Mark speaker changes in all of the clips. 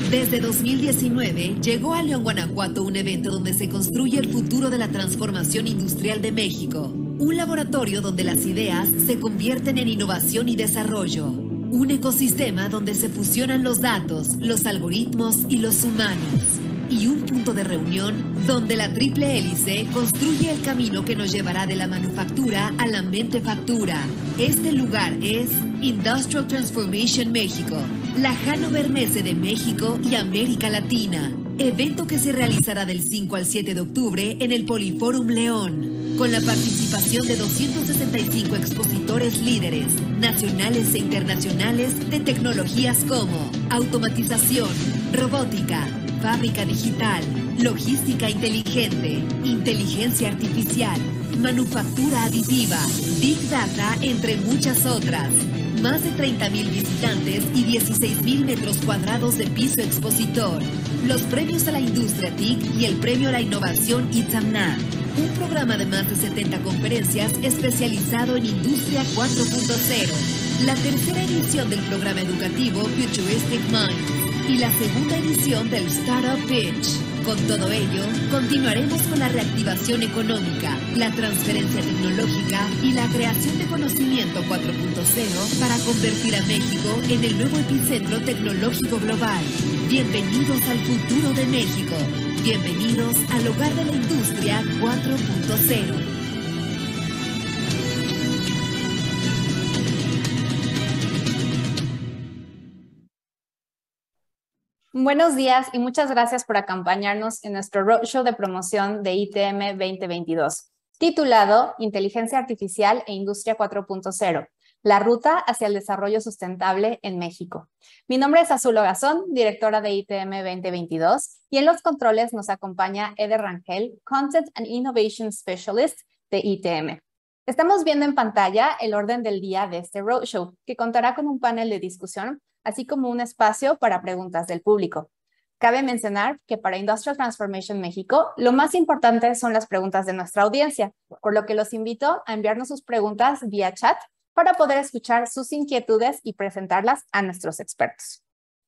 Speaker 1: Desde 2019 llegó a León, Guanajuato, un evento donde se construye el futuro de la transformación industrial de México. Un laboratorio donde las ideas se convierten en innovación y desarrollo. Un ecosistema donde se fusionan los datos, los algoritmos y los humanos. Y un punto de reunión donde la triple hélice construye el camino que nos llevará de la manufactura a la mentefactura. Este lugar es Industrial Transformation México, la Hannover Messe de México y América Latina. Evento que se realizará del 5 al 7 de octubre en el Poliforum León, con la participación de 265 expositores líderes, nacionales e internacionales de tecnologías como automatización, robótica, fábrica digital, logística inteligente, inteligencia artificial, manufactura aditiva, Big Data, entre muchas otras. Más de 30,000 visitantes y 16,000 metros cuadrados de piso expositor. Los premios a la industria TIC y el premio a la innovación Itzamna. Un programa de más de 70 conferencias especializado en Industria 4.0. La tercera edición del programa educativo Futuristic Minds y la segunda edición del Startup Pitch. Con todo ello, continuaremos con la reactivación económica, la transferencia tecnológica y la creación de conocimiento 4.0 para convertir a México en el nuevo epicentro tecnológico global. Bienvenidos al futuro de México. Bienvenidos al hogar de la industria 4.0.
Speaker 2: Buenos días y muchas gracias por acompañarnos en nuestro roadshow de promoción de ITM 2022, titulado Inteligencia Artificial e Industria 4.0, la ruta hacia el desarrollo sustentable en México. Mi nombre es Azul Ogazón, directora de ITM 2022, y en los controles nos acompaña Eder Rangel, Content and Innovation Specialist de ITM. Estamos viendo en pantalla el orden del día de este roadshow, que contará con un panel de discusión, así como un espacio para preguntas del público. Cabe mencionar que para Industrial Transformation México, lo más importante son las preguntas de nuestra audiencia, por lo que los invito a enviarnos sus preguntas vía chat para poder escuchar sus inquietudes y presentarlas a nuestros expertos.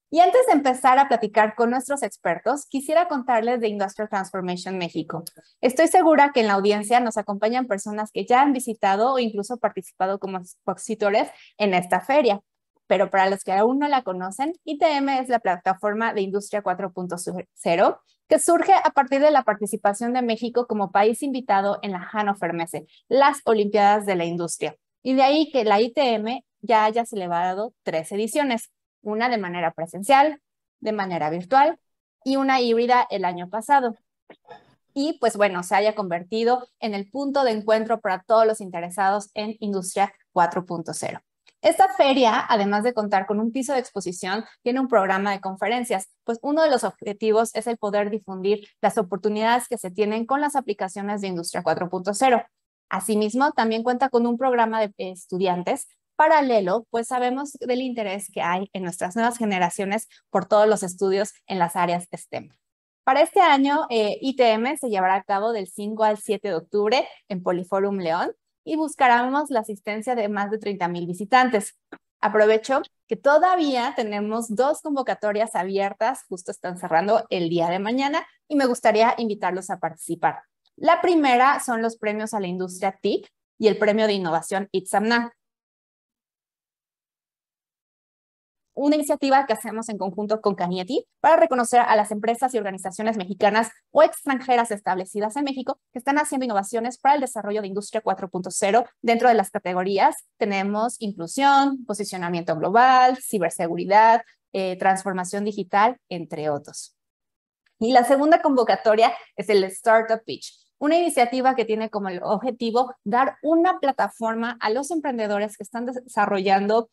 Speaker 2: Y antes de empezar a platicar con nuestros expertos, quisiera contarles de Industrial Transformation México. Estoy segura que en la audiencia nos acompañan personas que ya han visitado o incluso participado como expositores en esta feria. Pero para los que aún no la conocen, ITM es la plataforma de Industria 4.0 que surge a partir de la participación de México como país invitado en la Hannover Messe, las Olimpiadas de la Industria. Y de ahí que la ITM ya haya celebrado 3 ediciones, una de manera presencial, de manera virtual y una híbrida el año pasado. Y pues bueno, se haya convertido en el punto de encuentro para todos los interesados en Industria 4.0. Esta feria, además de contar con un piso de exposición, tiene un programa de conferencias, pues uno de los objetivos es el poder difundir las oportunidades que se tienen con las aplicaciones de Industria 4.0. Asimismo, también cuenta con un programa de estudiantes paralelo, pues sabemos del interés que hay en nuestras nuevas generaciones por todos los estudios en las áreas STEM. Para este año, ITM se llevará a cabo del 5 al 7 de octubre en Poliforum León, y buscaremos la asistencia de más de 30,000 visitantes. Aprovecho que todavía tenemos 2 convocatorias abiertas, justo están cerrando el día de mañana, y me gustaría invitarlos a participar. La primera son los premios a la industria TIC y el premio de innovación Itzamna. Una iniciativa que hacemos en conjunto con Canieti para reconocer a las empresas y organizaciones mexicanas o extranjeras establecidas en México que están haciendo innovaciones para el desarrollo de Industria 4.0. Dentro de las categorías tenemos inclusión, posicionamiento global, ciberseguridad, transformación digital, entre otros. Y la segunda convocatoria es el Startup Pitch, una iniciativa que tiene como objetivo dar una plataforma a los emprendedores que están desarrollando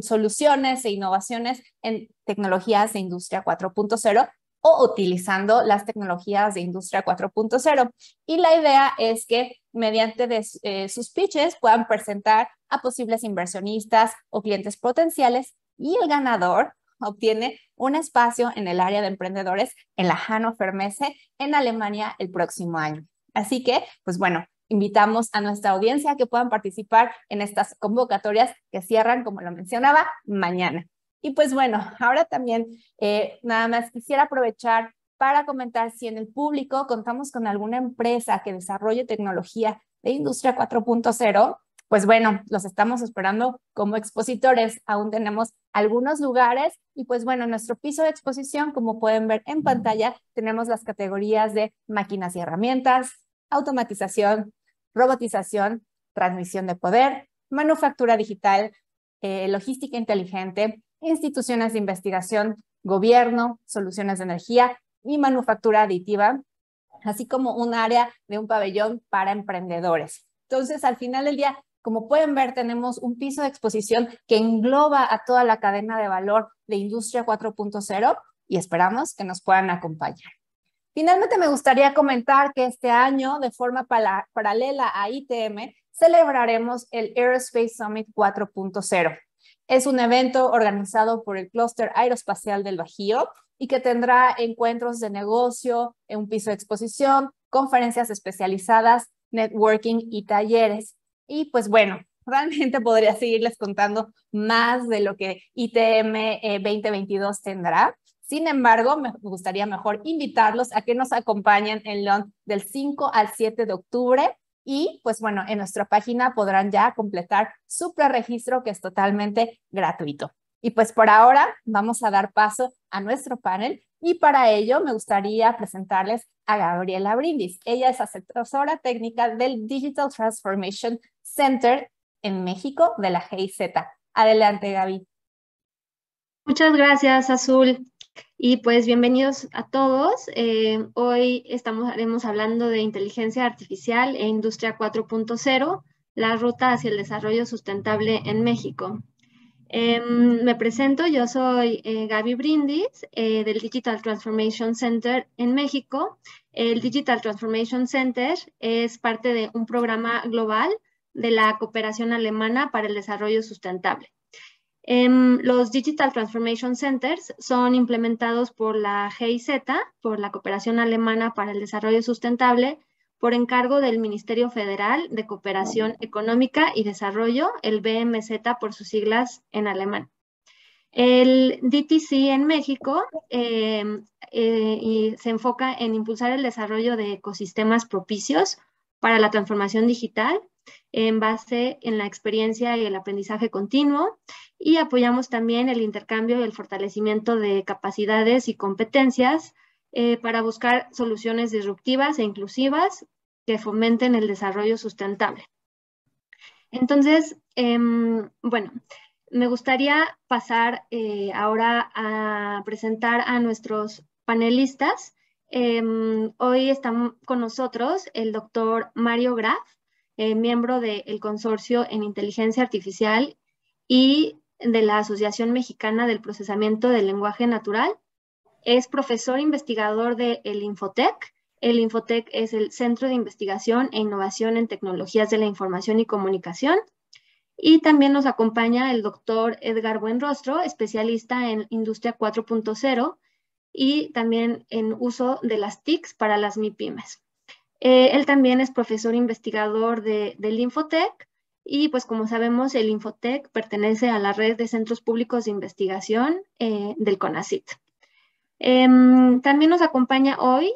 Speaker 2: soluciones e innovaciones en tecnologías de Industria 4.0 o utilizando las tecnologías de Industria 4.0. Y la idea es que mediante sus pitches puedan presentar a posibles inversionistas o clientes potenciales y el ganador obtiene un espacio en el área de emprendedores en la Hannover Messe en Alemania el próximo año. Así que, pues bueno, invitamos a nuestra audiencia a que puedan participar en estas convocatorias que cierran, como lo mencionaba, mañana. Y pues bueno, ahora también nada más quisiera aprovechar para comentar si en el público contamos con alguna empresa que desarrolle tecnología de Industria 4.0, pues bueno, los estamos esperando como expositores. Aún tenemos algunos lugares y pues bueno, en nuestro piso de exposición, como pueden ver en pantalla, tenemos las categorías de máquinas y herramientas, automatización, robotización, transmisión de poder, manufactura digital, logística inteligente, instituciones de investigación, gobierno, soluciones de energía y manufactura aditiva, así como un área de un pabellón para emprendedores. Entonces, al final del día, como pueden ver, tenemos un piso de exposición que engloba a toda la cadena de valor de Industria 4.0 y esperamos que nos puedan acompañar. Finalmente, me gustaría comentar que este año, de forma paralela a ITM, celebraremos el Aerospace Summit 4.0. Es un evento organizado por el Clúster Aeroespacial del Bajío y que tendrá encuentros de negocio, un piso de exposición, conferencias especializadas, networking y talleres. Y pues bueno, realmente podría seguirles contando más de lo que ITM 2022 tendrá. Sin embargo, me gustaría mejor invitarlos a que nos acompañen en Londres del 5 al 7 de octubre. Y pues bueno, en nuestra página podrán ya completar su preregistro, que es totalmente gratuito. Y pues por ahora vamos a dar paso a nuestro panel y para ello me gustaría presentarles a Gabriela Brindis. Ella es asesora técnica del Digital Transformation Center en México de la GIZ. Adelante, Gaby.
Speaker 3: Muchas gracias, Azul. Y pues bienvenidos a todos. Hoy estaremos hablando de inteligencia artificial e industria 4.0, la ruta hacia el desarrollo sustentable en México. Me presento, yo soy Gaby Brindis del Digital Transformation Center en México. El Digital Transformation Center es parte de un programa global de la cooperación alemana para el desarrollo sustentable. Los Digital Transformation Centers son implementados por la GIZ, por la Cooperación Alemana para el Desarrollo Sustentable, por encargo del Ministerio Federal de Cooperación Económica y Desarrollo, el BMZ por sus siglas en alemán. El DTC en México se enfoca en impulsar el desarrollo de ecosistemas propicios para la transformación digital en base en la experiencia y el aprendizaje continuo, y apoyamos también el intercambio y el fortalecimiento de capacidades y competencias para buscar soluciones disruptivas e inclusivas que fomenten el desarrollo sustentable. Entonces, bueno, me gustaría pasar ahora a presentar a nuestros panelistas. Hoy está con nosotros el doctor Mario Graf, miembro del Consorcio en Inteligencia Artificial y de la Asociación Mexicana del Procesamiento del Lenguaje Natural. Es profesor investigador del Infotec. El Infotec es el Centro de Investigación e Innovación en Tecnologías de la Información y Comunicación. Y también nos acompaña el doctor Edgar Buenrostro, especialista en Industria 4.0 y también en uso de las TICs para las MIPYMES. Él también es profesor investigador del Infotec y pues como sabemos el Infotec pertenece a la red de centros públicos de investigación del CONACYT. También nos acompaña hoy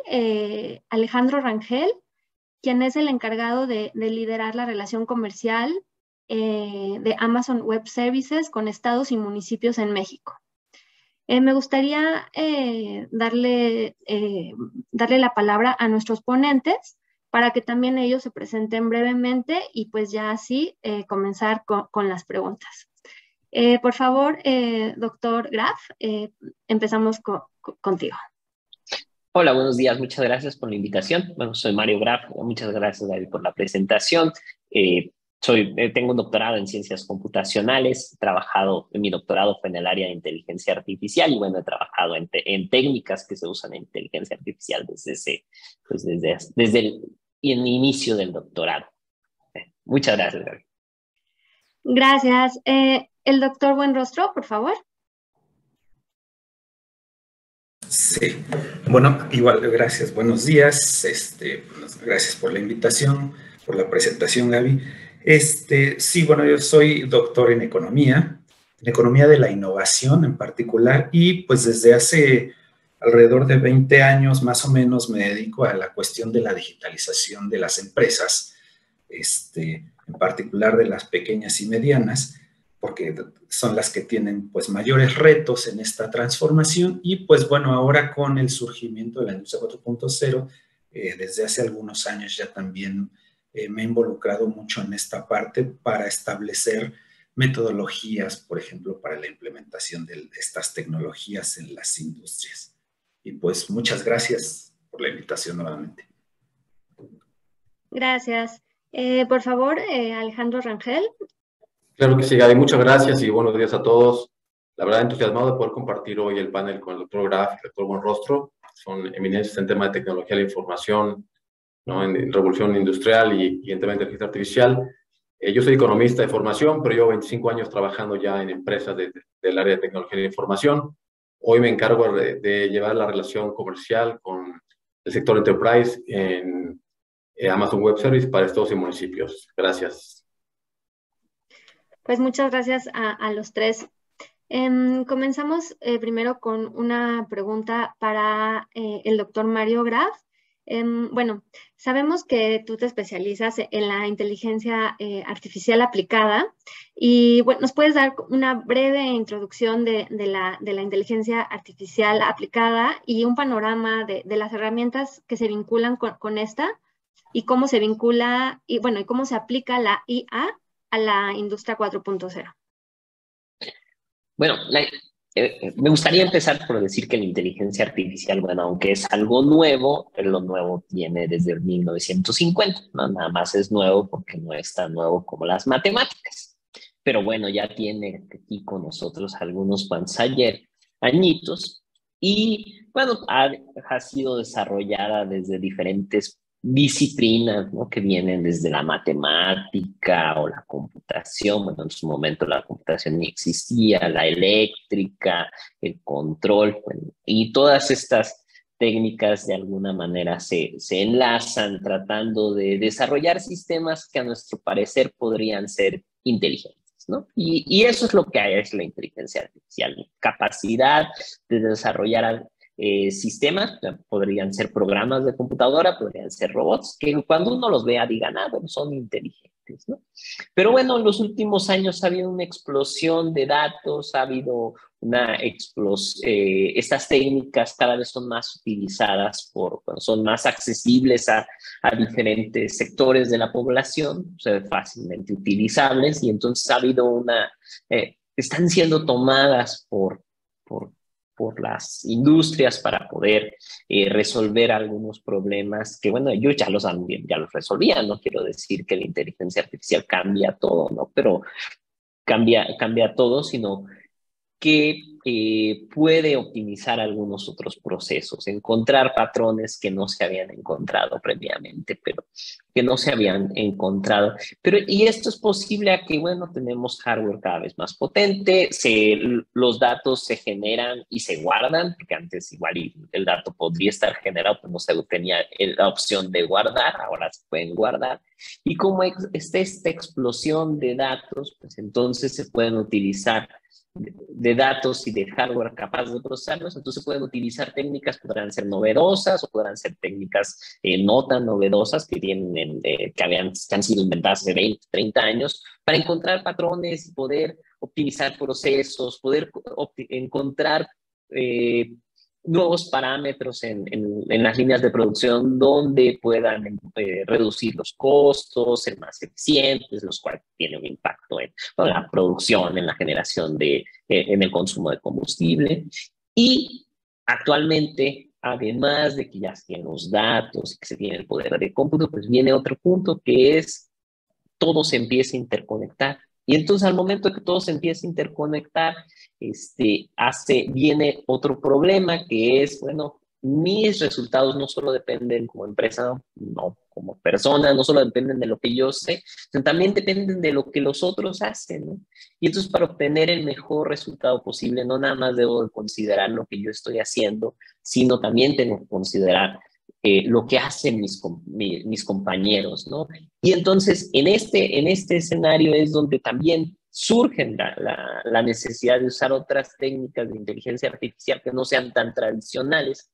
Speaker 3: Alejandro Rangel, quien es el encargado de liderar la relación comercial de Amazon Web Services con estados y municipios en México. Me gustaría darle la palabra a nuestros ponentes para que también ellos se presenten brevemente y pues ya así comenzar con las preguntas. Por favor, doctor Graf, empezamos contigo.
Speaker 4: Hola, buenos días. Muchas gracias por la invitación. Bueno, soy Mario Graf. Muchas gracias, David, por la presentación. Tengo un doctorado en ciencias computacionales. Mi doctorado fue en el área de inteligencia artificial y bueno, he trabajado en técnicas que se usan en inteligencia artificial desde el inicio del doctorado. Muchas gracias, David.
Speaker 3: Gracias. El doctor Buenrostro, por favor.
Speaker 5: Sí, bueno, igual, gracias, buenos días, gracias por la invitación, por la presentación, Gaby. Sí, bueno, yo soy doctor en economía, la economía de la innovación en particular, y pues desde hace alrededor de 20 años más o menos me dedico a la cuestión de la digitalización de las empresas, en particular de las pequeñas y medianas, porque son las que tienen pues mayores retos en esta transformación. Y pues bueno, ahora con el surgimiento de la industria 4.0, desde hace algunos años ya también me he involucrado mucho en esta parte para establecer metodologías, por ejemplo, para la implementación de estas tecnologías en las industrias. Y pues muchas gracias por la invitación nuevamente.
Speaker 3: Gracias. Por favor, Alejandro Rangel.
Speaker 6: Claro que sí, Gaby, muchas gracias y buenos días a todos. La verdad, entusiasmado de poder compartir hoy el panel con el doctor Graf y el doctor Buenrostro. Son eminencias en tema de tecnología de la información, ¿no? En revolución industrial y en tema de inteligencia artificial. Yo soy economista de formación, pero llevo 25 años trabajando ya en empresas del área de tecnología de la información. Hoy me encargo de llevar la relación comercial con el sector enterprise en Amazon Web Service para estados y municipios. Gracias.
Speaker 3: Pues muchas gracias a los tres. Comenzamos primero con una pregunta para el doctor Mario Graf. Bueno, sabemos que tú te especializas en la inteligencia artificial aplicada y bueno, ¿nos puedes dar una breve introducción de la inteligencia artificial aplicada y un panorama de las herramientas que se vinculan con esta y cómo se vincula y bueno, y cómo se aplica la IA a la industria 4.0?
Speaker 4: Bueno, me gustaría empezar por decir que la inteligencia artificial, bueno, aunque es algo nuevo, lo nuevo viene desde el 1950, ¿no? Nada más es nuevo porque no es tan nuevo como las matemáticas. Pero bueno, ya tiene aquí con nosotros algunos cuantos añitos y bueno, ha sido desarrollada desde diferentes disciplinas, ¿no? Que vienen desde la matemática o la computación. Bueno, en su momento la computación ni existía, la eléctrica, el control, bueno, y todas estas técnicas de alguna manera se enlazan tratando de desarrollar sistemas que a nuestro parecer podrían ser inteligentes, ¿no? Y eso es lo que es la inteligencia artificial, capacidad de desarrollar sistemas, podrían ser programas de computadora, podrían ser robots, que cuando uno los vea digan, bueno, son inteligentes, ¿no? Pero bueno, en los últimos años ha habido una explosión de datos, ha habido una explosión, estas técnicas cada vez son más utilizadas son más accesibles a diferentes sectores de la población, fácilmente utilizables, y entonces ha habido están siendo tomadas por las industrias para poder resolver algunos problemas que, bueno, ellos ya los resolvían. No quiero decir que la inteligencia artificial cambia todo, ¿no? Pero cambia todo, sino que puede optimizar algunos otros procesos, encontrar patrones que no se habían encontrado previamente, pero que no se habían encontrado. Y esto es posible a que, bueno, tenemos hardware cada vez más potente, los datos se generan y se guardan, porque antes igual el dato podría estar generado, pero no se tenía la opción de guardar, ahora se pueden guardar. Y como está esta explosión de datos, pues entonces se pueden utilizar de datos y de hardware capaz de procesarlos, entonces pueden utilizar técnicas que podrán ser novedosas o podrán ser técnicas no tan novedosas que han sido inventadas hace 20, 30 años para encontrar patrones, poder optimizar procesos, poder encontrar nuevos parámetros en las líneas de producción donde puedan reducir los costos, ser más eficientes, los cuales tienen un impacto en la producción, en la generación en el consumo de combustible. Y actualmente, además de que ya se tienen los datos y que se tiene el poder de cómputo, pues viene otro punto que es todo se empieza a interconectar. Y entonces al momento que todo se empieza a interconectar, viene otro problema que es, bueno, mis resultados no solo dependen como empresa, no como persona, no solo dependen de lo que yo sé, sino también dependen de lo que los otros hacen, ¿no? Y entonces para obtener el mejor resultado posible, no nada más debo de considerar lo que yo estoy haciendo, sino también tengo que considerar lo que hacen mis compañeros, ¿no? Y entonces en este escenario es donde también surge la necesidad de usar otras técnicas de inteligencia artificial que no sean tan tradicionales,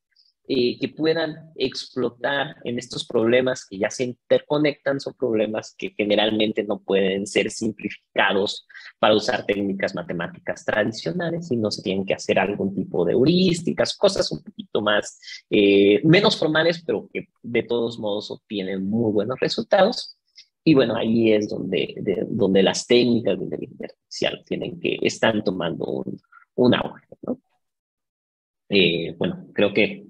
Speaker 4: que puedan explotar en estos problemas que ya se interconectan. Son problemas que generalmente no pueden ser simplificados para usar técnicas matemáticas tradicionales, sino se tienen que hacer algún tipo de heurísticas, cosas un poquito más, menos formales, pero que de todos modos obtienen muy buenos resultados. Y bueno, ahí es donde las técnicas de inteligencia artificial están tomando un auge, ¿no? Bueno, creo que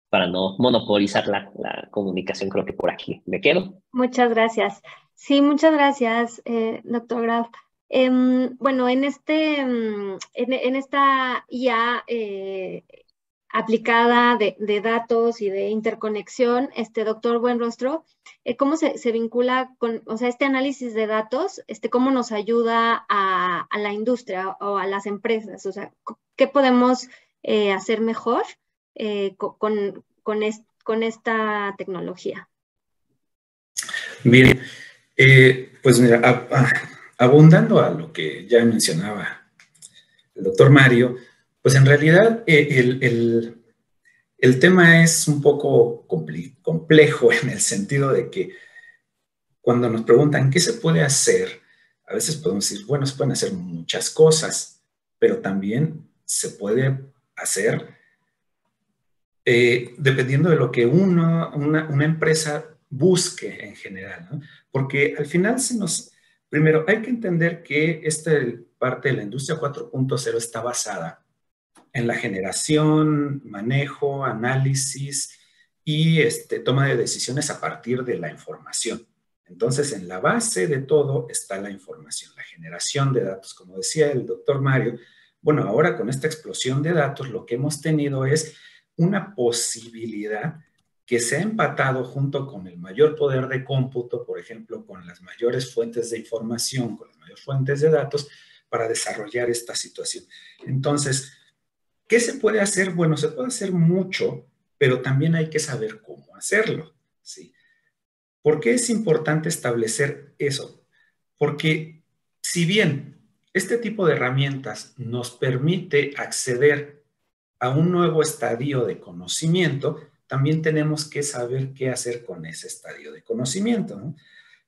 Speaker 4: para no monopolizar la comunicación, creo que por aquí me quedo.
Speaker 3: Muchas gracias. Sí, muchas gracias, doctor Graf. Bueno, en esta IA aplicada de datos y de interconexión, doctor Buenrostro, ¿cómo se vincula con, o sea, este análisis de datos, cómo nos ayuda a la industria o a las empresas? O sea, ¿qué podemos hacer mejor con esta tecnología?
Speaker 5: Bien, pues mira, abundando a lo que ya mencionaba el doctor Mario, pues en realidad el tema es un poco complejo en el sentido de que cuando nos preguntan qué se puede hacer, a veces podemos decir, bueno, se pueden hacer muchas cosas, pero también se puede hacer dependiendo de lo que una empresa busque en general, ¿no? Porque al final primero hay que entender que esta parte de la industria 4.0 está basada en la generación, manejo, análisis y toma de decisiones a partir de la información. Entonces, en la base de todo está la información, la generación de datos. Como decía el doctor Mario, bueno, ahora con esta explosión de datos, lo que hemos tenido es una posibilidad que se ha empatado junto con el mayor poder de cómputo, por ejemplo, con las mayores fuentes de información, con las mayores fuentes de datos, para desarrollar esta situación. Entonces, ¿qué se puede hacer? Bueno, se puede hacer mucho, pero también hay que saber cómo hacerlo, ¿sí? ¿Por qué es importante establecer eso? Porque si bien este tipo de herramientas nos permite acceder a un nuevo estadio de conocimiento, también tenemos que saber qué hacer con ese estadio de conocimiento, ¿no?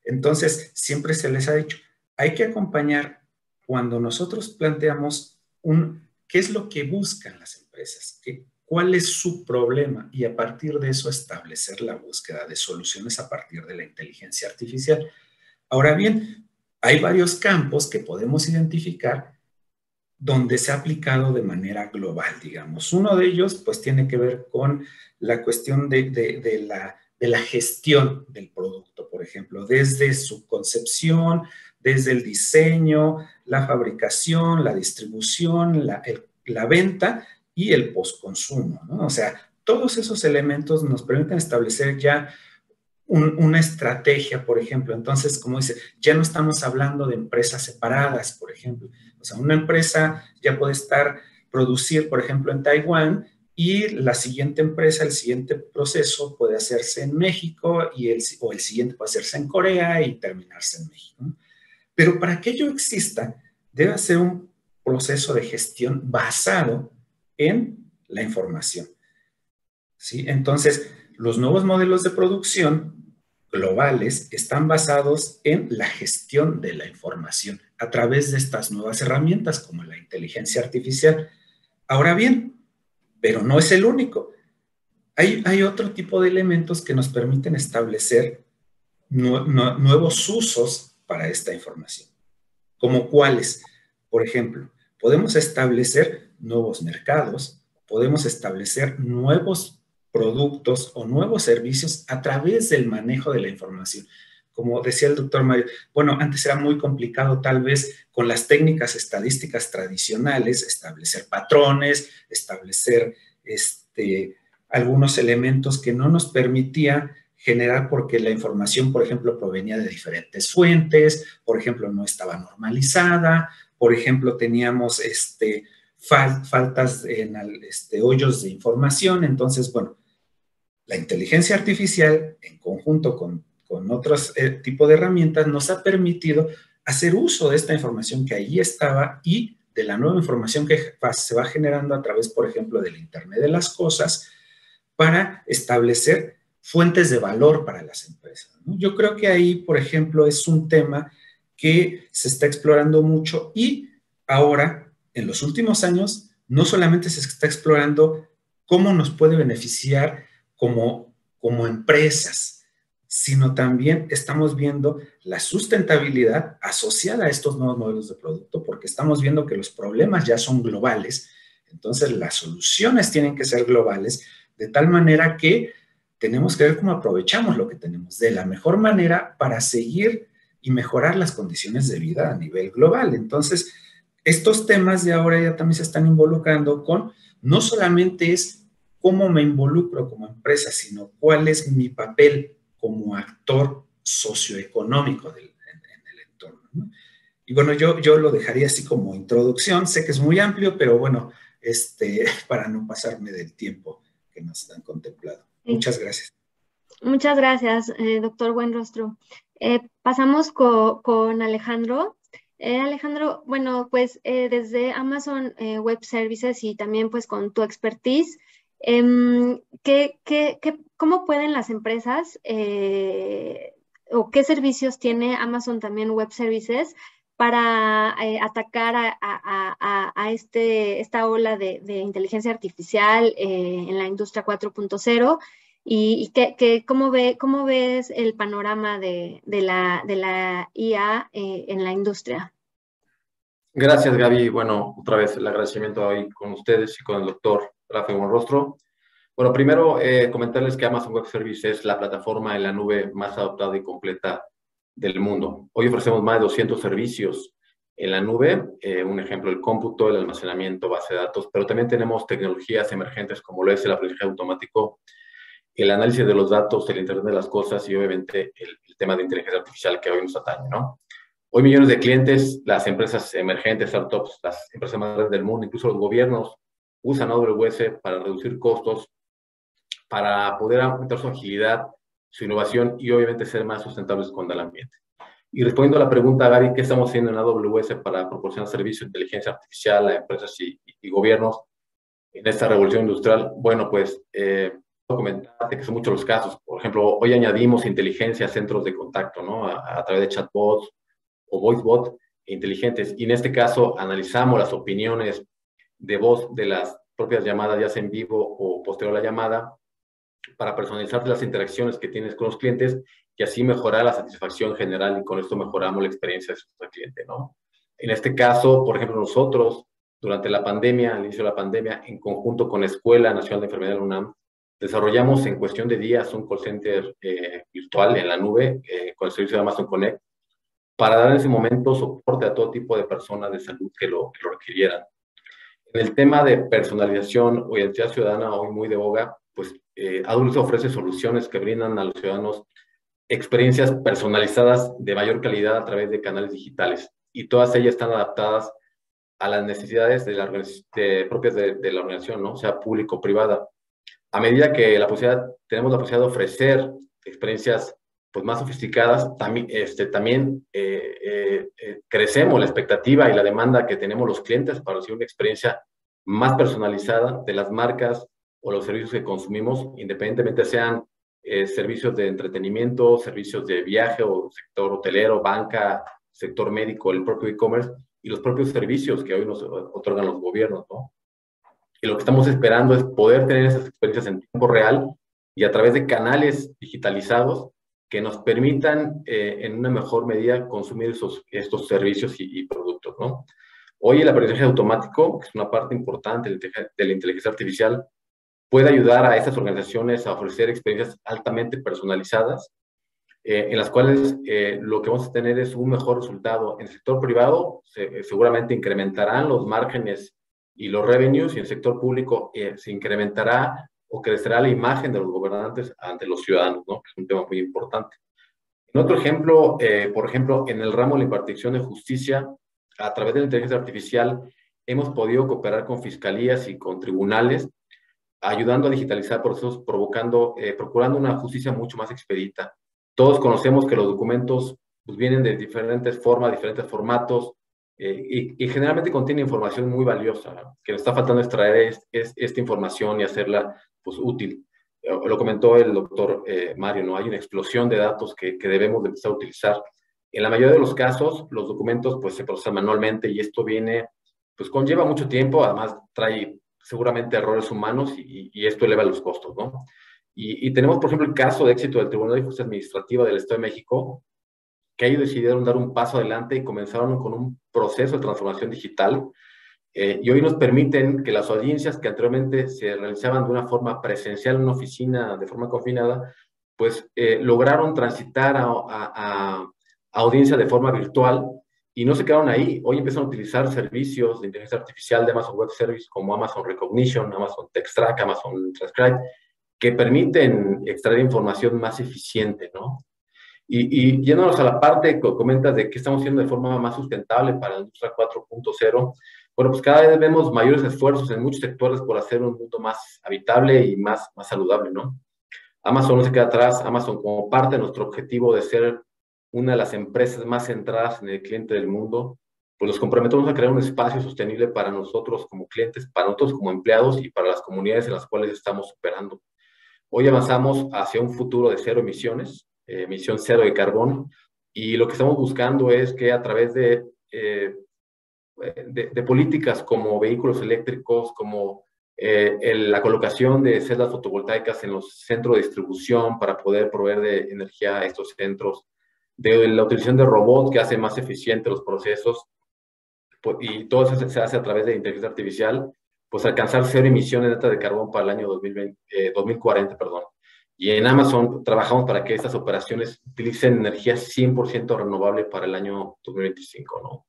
Speaker 5: Entonces, siempre se les ha dicho, hay que acompañar cuando nosotros planteamos qué es lo que buscan las empresas, cuál es su problema y a partir de eso establecer la búsqueda de soluciones a partir de la inteligencia artificial. Ahora bien, hay varios campos que podemos identificar donde se ha aplicado de manera global, digamos. Uno de ellos, pues, tiene que ver con la cuestión de la gestión del producto, por ejemplo, desde su concepción, desde el diseño, la fabricación, la distribución, la venta y el postconsumo, ¿no? O sea, todos esos elementos nos permiten establecer ya una estrategia, por ejemplo. Entonces, como dice, ya no estamos hablando de empresas separadas, por ejemplo. O sea, una empresa ya puede producir, por ejemplo, en Taiwán y la siguiente empresa, el siguiente proceso puede hacerse en México o el siguiente puede hacerse en Corea y terminarse en México, ¿no? Pero para que ello exista, debe ser un proceso de gestión basado en la información, ¿sí? Entonces, los nuevos modelos de producción globales están basados en la gestión de la información a través de estas nuevas herramientas como la inteligencia artificial. Ahora bien, pero no es el único. Hay otro tipo de elementos que nos permiten establecer nuevos usos para esta información. ¿Como cuáles? Por ejemplo, podemos establecer nuevos mercados, podemos establecer nuevos productos o nuevos servicios a través del manejo de la información. Como decía el doctor Mario, bueno, antes era muy complicado tal vez con las técnicas estadísticas tradicionales establecer patrones, establecer algunos elementos que no nos permitía generar porque la información, por ejemplo, provenía de diferentes fuentes, por ejemplo, no estaba normalizada, por ejemplo, teníamos faltas en hoyos de información. Entonces, bueno, la inteligencia artificial, en conjunto con otros tipos de herramientas, nos ha permitido hacer uso de esta información que allí estaba y de la nueva información que se va generando a través, por ejemplo, del Internet de las cosas, para establecer fuentes de valor para las empresas, ¿no? Yo creo que ahí, por ejemplo, es un tema que se está explorando mucho y ahora, en los últimos años, no solamente se está explorando cómo nos puede beneficiar como empresas, sino también estamos viendo la sustentabilidad asociada a estos nuevos modelos de producto, porque estamos viendo que los problemas ya son globales, entonces las soluciones tienen que ser globales, de tal manera que tenemos que ver cómo aprovechamos lo que tenemos de la mejor manera para seguir y mejorar las condiciones de vida a nivel global. Entonces, estos temas de ahora ya también se están involucrando con, no solamente es cómo me involucro como empresa, sino cuál es mi papel como actor socioeconómico en el entorno, ¿no? Y bueno, yo lo dejaría así como introducción. Sé que es muy amplio, pero bueno, para no pasarme del tiempo que nos han contemplado. Sí. Muchas gracias.
Speaker 3: Muchas gracias, doctor Buenrostro. Pasamos con Alejandro. Alejandro, bueno, pues desde Amazon Web Services y también pues con tu expertise, ¿cómo pueden las empresas o qué servicios tiene Amazon también Web Services para atacar a esta ola de inteligencia artificial en la industria 4.0? ¿Y cómo ves el panorama de la IA en la industria?
Speaker 6: Gracias, Gaby. Bueno, otra vez el agradecimiento hoy con ustedes y con el doctor Rafael Buenrostro. Bueno, primero comentarles que Amazon Web Services es la plataforma en la nube más adoptada y completa del mundo. Hoy ofrecemos más de 200 servicios en la nube, un ejemplo, el cómputo, el almacenamiento, base de datos, pero también tenemos tecnologías emergentes como lo es el aprendizaje automático, el análisis de los datos, el Internet de las cosas y obviamente el tema de inteligencia artificial que hoy nos atañe, ¿no? Hoy millones de clientes, las empresas emergentes, startups, las empresas más grandes del mundo, incluso los gobiernos, usan AWS para reducir costos, para poder aumentar su agilidad, su innovación y obviamente ser más sustentables con el ambiente. Y respondiendo a la pregunta, Gary, ¿qué estamos haciendo en AWS para proporcionar servicios de inteligencia artificial a empresas y gobiernos en esta revolución industrial? Bueno, pues puedo comentarte que son muchos los casos. Por ejemplo, hoy añadimos inteligencia a centros de contacto, ¿no? A través de chatbots o voicebots inteligentes. Y en este caso analizamos las opiniones de voz de las propias llamadas, ya sea en vivo o posterior a la llamada, para personalizar las interacciones que tienes con los clientes y así mejorar la satisfacción general y con esto mejoramos la experiencia de su cliente, ¿no? En este caso, por ejemplo, nosotros durante la pandemia, al inicio de la pandemia, en conjunto con la Escuela Nacional de Enfermería de la UNAM, desarrollamos en cuestión de días un call center virtual en la nube con el servicio de Amazon Connect para dar en ese momento soporte a todo tipo de personas de salud que lo requirieran. En el tema de personalización o identidad ciudadana, hoy muy de boga, pues AWS ofrece soluciones que brindan a los ciudadanos experiencias personalizadas de mayor calidad a través de canales digitales y todas ellas están adaptadas a las necesidades propias de la organización, ¿no? Sea público o privada. A medida que tenemos la posibilidad de ofrecer experiencias pues, más sofisticadas, también crecemos la expectativa y la demanda que tenemos los clientes para recibir una experiencia más personalizada de las marcas o los servicios que consumimos, independientemente sean servicios de entretenimiento, servicios de viaje o sector hotelero, banca, sector médico, el propio e-commerce y los propios servicios que hoy nos otorgan los gobiernos, ¿no? Y lo que estamos esperando es poder tener esas experiencias en tiempo real y a través de canales digitalizados que nos permitan en una mejor medida consumir estos servicios y productos, ¿no? Hoy el aprendizaje automático, que es una parte importante de la inteligencia artificial, puede ayudar a estas organizaciones a ofrecer experiencias altamente personalizadas, en las cuales lo que vamos a tener es un mejor resultado. En el sector privado seguramente incrementarán los márgenes y los revenues, y en el sector público se incrementará o crecerá la imagen de los gobernantes ante los ciudadanos, ¿no? Es un tema muy importante. En otro ejemplo, por ejemplo, en el ramo de la impartición de justicia, a través de la inteligencia artificial, hemos podido cooperar con fiscalías y con tribunales, ayudando a digitalizar procesos, procurando una justicia mucho más expedita. Todos conocemos que los documentos pues vienen de diferentes formas, diferentes formatos, y generalmente contiene información muy valiosa, ¿no? Que nos está faltando extraer esta información y hacerla pues útil. Lo comentó el doctor Mario, ¿no? Hay una explosión de datos que debemos de empezar a utilizar. En la mayoría de los casos, los documentos pues se procesan manualmente y esto viene, pues conlleva mucho tiempo, además trae seguramente errores humanos y esto eleva los costos, ¿no? Y tenemos, por ejemplo, el caso de éxito del Tribunal de Justicia Administrativa del Estado de México, que ellos decidieron dar un paso adelante y comenzaron con un proceso de transformación digital. Y hoy nos permiten que las audiencias que anteriormente se realizaban de una forma presencial en una oficina de forma confinada, pues lograron transitar a audiencia de forma virtual y no se quedaron ahí. Hoy empiezan a utilizar servicios de inteligencia artificial de Amazon Web Service como Amazon Recognition, Amazon Text Track, Amazon Transcribe, que permiten extraer información más eficiente, ¿no? Y yéndonos a la parte que comentas de qué estamos haciendo de forma más sustentable para la industria 4.0, bueno, pues cada vez vemos mayores esfuerzos en muchos sectores por hacer un mundo más habitable y más saludable, ¿no? Amazon no se queda atrás. Amazon, como parte de nuestro objetivo de ser una de las empresas más centradas en el cliente del mundo, pues nos comprometemos a crear un espacio sostenible para nosotros como clientes, para nosotros como empleados y para las comunidades en las cuales estamos operando. Hoy avanzamos hacia un futuro de cero emisiones, emisión cero de carbón, y lo que estamos buscando es que a través de políticas como vehículos eléctricos, como la colocación de celdas fotovoltaicas en los centros de distribución para poder proveer de energía a estos centros, de la utilización de robots que hace más eficientes los procesos, y todo eso se hace a través de inteligencia artificial, pues alcanzar cero emisiones netas de carbón para el año 2040, perdón. Y en Amazon trabajamos para que estas operaciones utilicen energía 100% renovable para el año 2025, ¿no?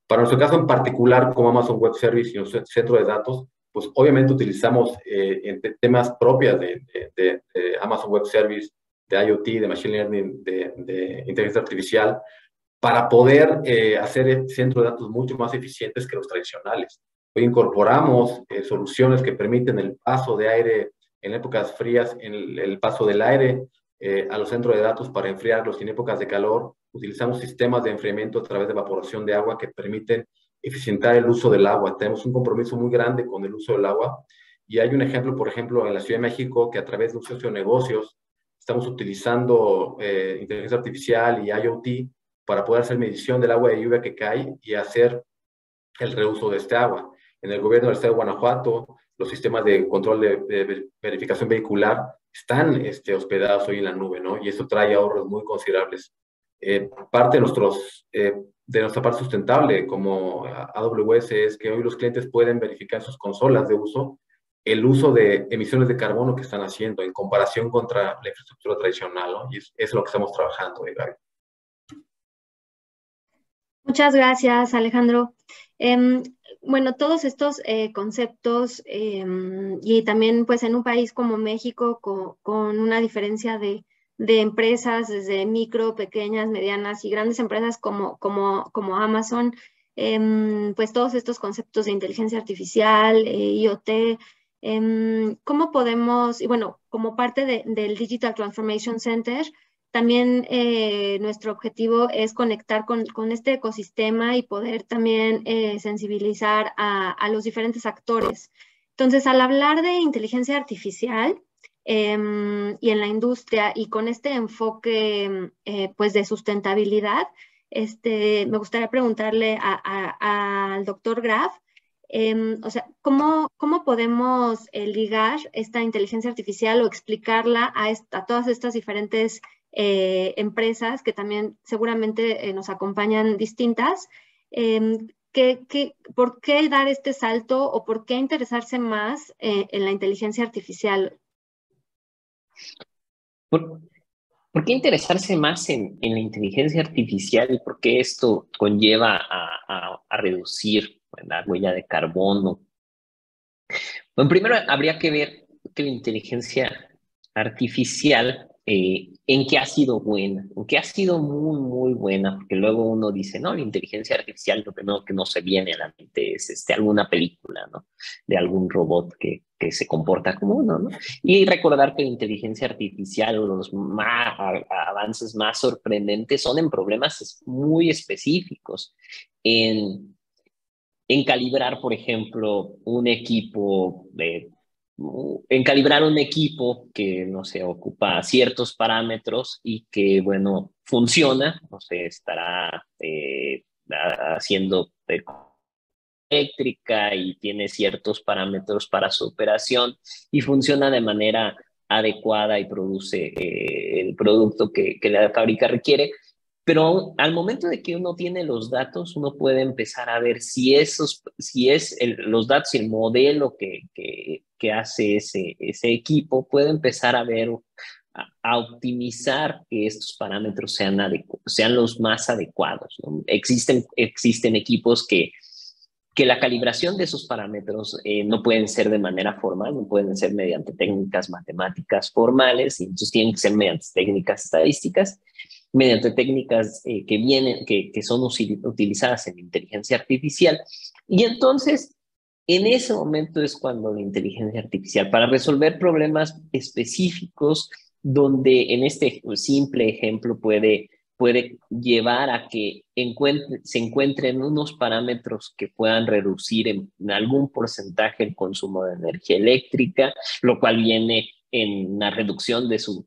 Speaker 6: Para nuestro caso en particular, como Amazon Web Service y nuestro centro de datos, pues obviamente utilizamos temas propios de Amazon Web Service, de IoT, de Machine Learning, de inteligencia artificial, para poder hacer centros de datos mucho más eficientes que los tradicionales. Hoy incorporamos soluciones que permiten el paso de aire en épocas frías, el paso del aire a los centros de datos para enfriarlos. Y en épocas de calor utilizamos sistemas de enfriamiento a través de evaporación de agua que permiten eficientar el uso del agua. Tenemos un compromiso muy grande con el uso del agua y hay un ejemplo, por ejemplo, en la Ciudad de México, que a través de un socio de negocios estamos utilizando inteligencia artificial y IoT para poder hacer medición del agua de lluvia que cae y hacer el reuso de este agua. En el gobierno del estado de Guanajuato, los sistemas de control de verificación vehicular están hospedados hoy en la nube, ¿no? Y eso trae ahorros muy considerables. Parte de nuestra parte sustentable como AWS es que hoy los clientes pueden verificar en sus consolas de uso el uso de emisiones de carbono que están haciendo en comparación contra la infraestructura tradicional, ¿no? Y es lo que estamos trabajando, Gaby.
Speaker 3: Muchas gracias, Alejandro. Bueno, todos estos conceptos y también pues en un país como México con una diferencia de empresas desde micro, pequeñas, medianas y grandes empresas como Amazon, pues todos estos conceptos de inteligencia artificial, IoT, ¿cómo podemos, y bueno, como parte del Digital Transformation Center, también nuestro objetivo es conectar con este ecosistema y poder también sensibilizar a los diferentes actores. Entonces, al hablar de inteligencia artificial y en la industria y con este enfoque pues de sustentabilidad, me gustaría preguntarle al doctor Graf, o sea, ¿cómo podemos ligar esta inteligencia artificial o explicarla a todas estas diferentes empresas que también seguramente nos acompañan distintas? ¿Por qué dar este salto o por qué interesarse más en la inteligencia artificial?
Speaker 4: ¿Por qué interesarse más en la inteligencia artificial y por qué esto conlleva a reducir la huella de carbono? Bueno, primero habría que ver que la inteligencia artificial en qué ha sido buena, en qué ha sido muy, muy buena, porque luego uno dice, no, la inteligencia artificial, lo primero que no se viene a la mente es alguna película, ¿no? De algún robot que se comporta como uno, ¿no? Y recordar que la inteligencia artificial, los avances más sorprendentes son en problemas muy específicos, en calibrar, por ejemplo, un equipo que, no sé, ocupa ciertos parámetros y que, bueno, funciona, no sé, estará haciendo eléctrica y tiene ciertos parámetros para su operación y funciona de manera adecuada y produce el producto que la fábrica requiere. Pero al momento de que uno tiene los datos, uno puede empezar a ver si los datos y el modelo que hace ese equipo, puede empezar a ver, a optimizar que estos parámetros sean los más adecuados, ¿no? Existen equipos que la calibración de esos parámetros no pueden ser de manera formal, no pueden ser mediante técnicas matemáticas formales, y entonces tienen que ser mediante técnicas estadísticas, mediante técnicas que son utilizadas en inteligencia artificial. Y entonces, en ese momento es cuando la inteligencia artificial, para resolver problemas específicos, donde en este simple ejemplo puede llevar a que se encuentren unos parámetros que puedan reducir en algún porcentaje el consumo de energía eléctrica, lo cual viene en una reducción de su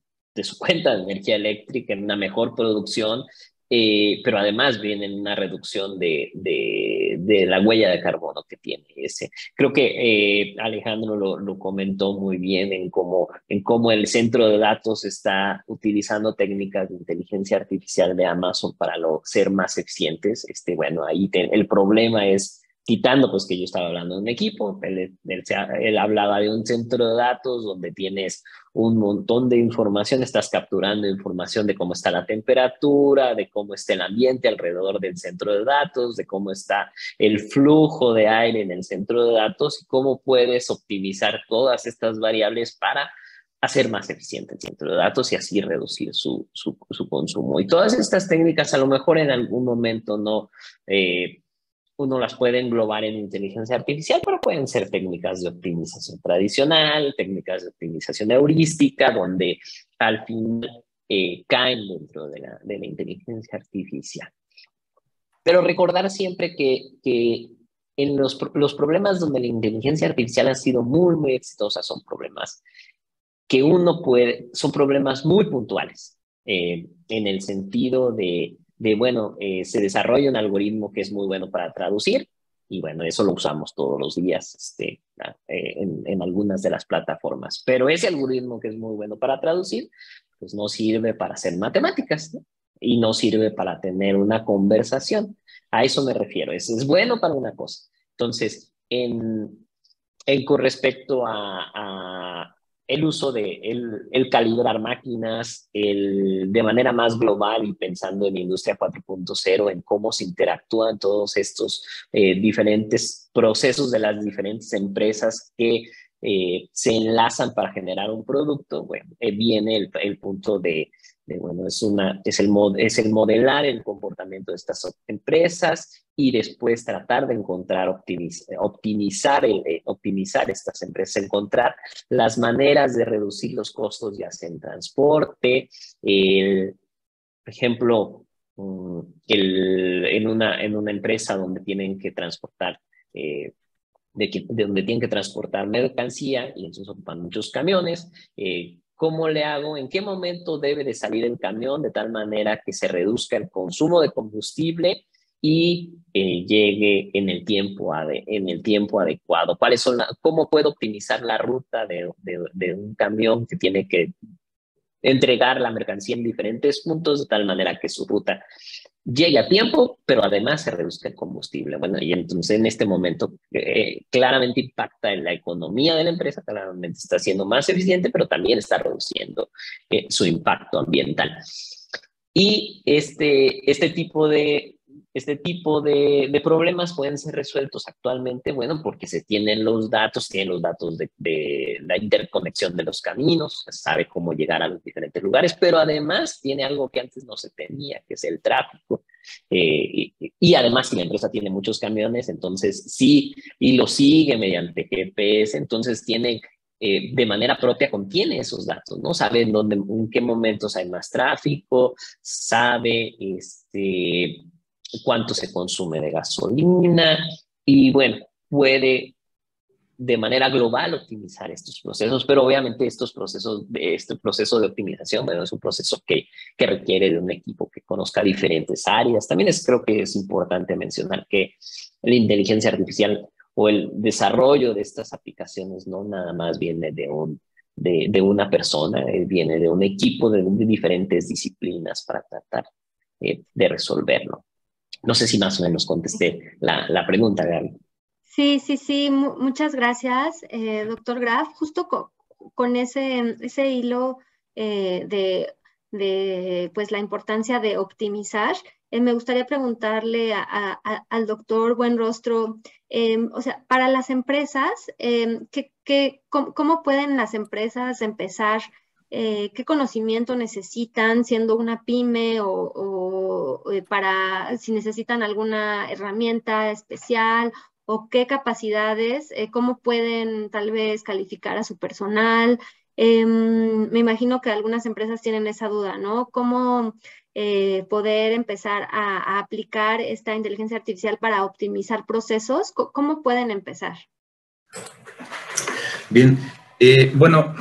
Speaker 4: cuenta de energía eléctrica, en una mejor producción, pero además viene en una reducción de la huella de carbono que tiene ese. Creo que Alejandro lo comentó muy bien en cómo el centro de datos está utilizando técnicas de inteligencia artificial de Amazon para ser más eficientes. Bueno, ahí el problema es quitando, pues, que yo estaba hablando de un equipo, él hablaba de un centro de datos donde tienes un montón de información, estás capturando información de cómo está la temperatura, de cómo está el ambiente alrededor del centro de datos, de cómo está el flujo de aire en el centro de datos y cómo puedes optimizar todas estas variables para hacer más eficiente el centro de datos y así reducir su consumo. Y todas estas técnicas a lo mejor en algún momento uno las puede englobar en inteligencia artificial, pero pueden ser técnicas de optimización tradicional, técnicas de optimización heurística, donde al final caen dentro de la inteligencia artificial. Pero recordar siempre que en los problemas donde la inteligencia artificial ha sido muy, muy exitosa son problemas que son problemas muy puntuales, en el sentido bueno, se desarrolla un algoritmo que es muy bueno para traducir, y bueno, eso lo usamos todos los días en algunas de las plataformas. Pero ese algoritmo que es muy bueno para traducir, pues no sirve para hacer matemáticas, ¿no? Y no sirve para tener una conversación. A eso me refiero. Es bueno para una cosa. Entonces, con respecto a el uso de el calibrar máquinas, de manera más global y pensando en Industria 4.0, en cómo se interactúan todos estos diferentes procesos de las diferentes empresas que se enlazan para generar un producto. Bueno, viene el punto bueno, es el modelar el comportamiento de estas empresas y después tratar de optimizar estas empresas, encontrar las maneras de reducir los costos, ya sea en transporte, por ejemplo, en una empresa donde tienen que transportar donde tienen que transportar mercancía y entonces ocupan muchos camiones. ¿Cómo le hago? ¿En qué momento debe de salir el camión de tal manera que se reduzca el consumo de combustible y llegue en el tiempo adecuado? ¿Cómo puedo optimizar la ruta de un camión que tiene que entregar la mercancía en diferentes puntos de tal manera que su ruta llegue a tiempo, pero además se reduzca el combustible? Bueno, y entonces en este momento claramente impacta en la economía de la empresa, claramente está siendo más eficiente, pero también está reduciendo su impacto ambiental. Y este tipo de Este tipo de problemas pueden ser resueltos actualmente, bueno, porque se tienen los datos de la interconexión de los caminos, se sabe cómo llegar a los diferentes lugares, pero además tiene algo que antes no se tenía, que es el tráfico. Y además, si la empresa tiene muchos camiones, entonces sí, y lo sigue mediante GPS, entonces tiene de manera propia contiene esos datos, ¿no? Sabe en qué momentos hay más tráfico, sabe cuánto se consume de gasolina y, bueno, puede de manera global optimizar estos procesos, pero obviamente este proceso de optimización, bueno, es un proceso que requiere de un equipo que conozca diferentes áreas. También creo que es importante mencionar que la inteligencia artificial o el desarrollo de estas aplicaciones no nada más viene de una persona, viene de un equipo de diferentes disciplinas para tratar de resolverlo. No sé si más o menos contesté la pregunta, Gaby.
Speaker 3: Sí, muchas gracias, doctor Graf. Justo con ese hilo de pues, la importancia de optimizar, me gustaría preguntarle al doctor Buenrostro, o sea, para las empresas, ¿cómo pueden las empresas empezar? ¿Qué conocimiento necesitan siendo una pyme o si necesitan alguna herramienta especial? ¿O qué capacidades, cómo pueden tal vez calificar a su personal? Me imagino que algunas empresas tienen esa duda, ¿no? ¿Cómo poder empezar a aplicar esta inteligencia artificial para optimizar procesos? ¿Cómo pueden empezar?
Speaker 5: Bien, bueno,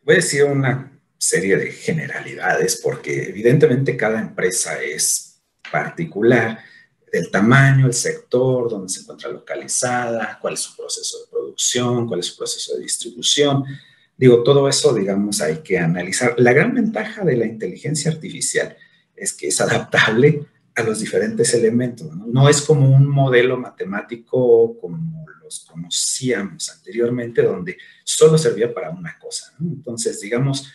Speaker 5: voy a decir una serie de generalidades porque evidentemente cada empresa es particular, del tamaño, el sector, dónde se encuentra localizada, cuál es su proceso de producción, cuál es su proceso de distribución. Digo, todo eso, digamos, hay que analizar. La gran ventaja de la inteligencia artificial es que es adaptable a los diferentes elementos, ¿no? No es como un modelo matemático como los conocíamos anteriormente, donde solo servía para una cosa, ¿no? Entonces, digamos,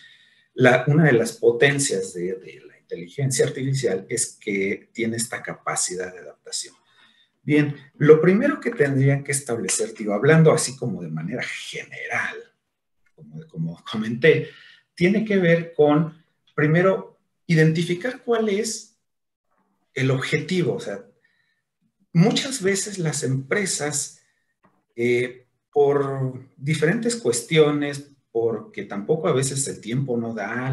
Speaker 5: una de las potencias de la inteligencia artificial es que tiene esta capacidad de adaptación. Bien, lo primero que tendrían que establecer, digo, hablando así como de manera general, como comenté, tiene que ver con, primero, identificar cuál es el objetivo. O sea, muchas veces las empresas, por diferentes cuestiones, porque tampoco a veces el tiempo no da,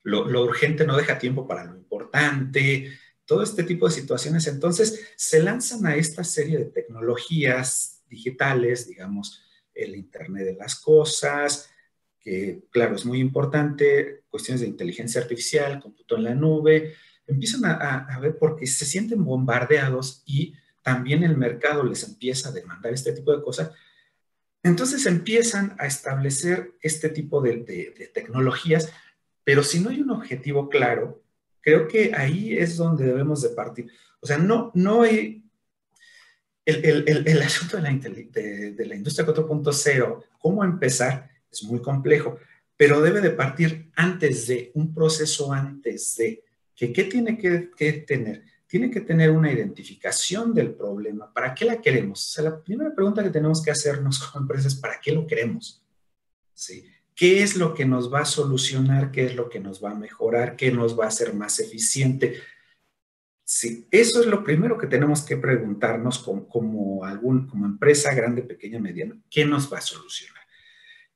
Speaker 5: lo urgente no deja tiempo para lo importante, todo este tipo de situaciones, entonces se lanzan a esta serie de tecnologías digitales, digamos, el Internet de las cosas, que claro, es muy importante, cuestiones de inteligencia artificial, cómputo en la nube, empiezan a ver porque se sienten bombardeados y también el mercado les empieza a demandar este tipo de cosas. Entonces empiezan a establecer este tipo de tecnologías, pero si no hay un objetivo claro, creo que ahí es donde debemos de partir. O sea, no hay... El asunto de la industria 4.0, cómo empezar, es muy complejo, pero debe de partir antes de, un proceso antes de, que ¿qué tiene que tener? Tiene que tener una identificación del problema. ¿Para qué la queremos? O sea, la primera pregunta que tenemos que hacernos como empresas es ¿para qué lo queremos? ¿Sí? ¿Qué es lo que nos va a solucionar? ¿Qué es lo que nos va a mejorar? ¿Qué nos va a hacer más eficiente? Sí, eso es lo primero que tenemos que preguntarnos como empresa grande, pequeña, mediana. ¿Qué nos va a solucionar?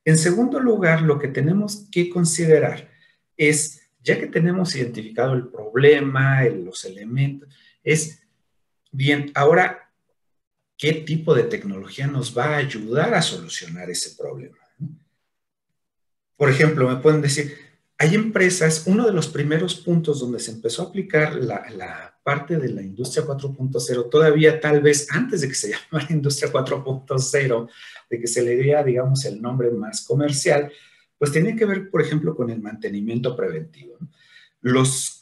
Speaker 5: En segundo lugar, lo que tenemos que considerar es, ya que tenemos identificado el problema, los elementos, es, bien, ahora, ¿qué tipo de tecnología nos va a ayudar a solucionar ese problema? Por ejemplo, me pueden decir, hay empresas, uno de los primeros puntos donde se empezó a aplicar la parte de la industria 4.0, todavía tal vez antes de que se llamara industria 4.0, de que se le diera, digamos, el nombre más comercial, pues tenía que ver, por ejemplo, con el mantenimiento preventivo, ¿no? Los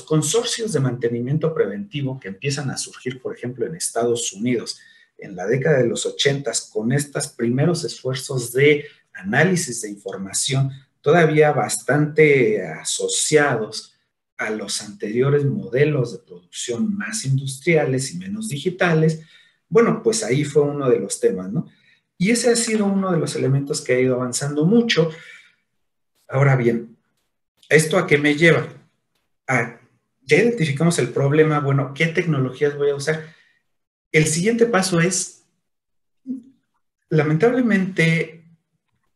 Speaker 5: consorcios de mantenimiento preventivo que empiezan a surgir, por ejemplo, en Estados Unidos en la década de los 80s, con estos primeros esfuerzos de análisis de información todavía bastante asociados a los anteriores modelos de producción más industriales y menos digitales, bueno, pues ahí fue uno de los temas, ¿no? Y ese ha sido uno de los elementos que ha ido avanzando mucho. Ahora bien, ¿esto a qué me lleva? Ya identificamos el problema, bueno, ¿qué tecnologías voy a usar? El siguiente paso es, lamentablemente,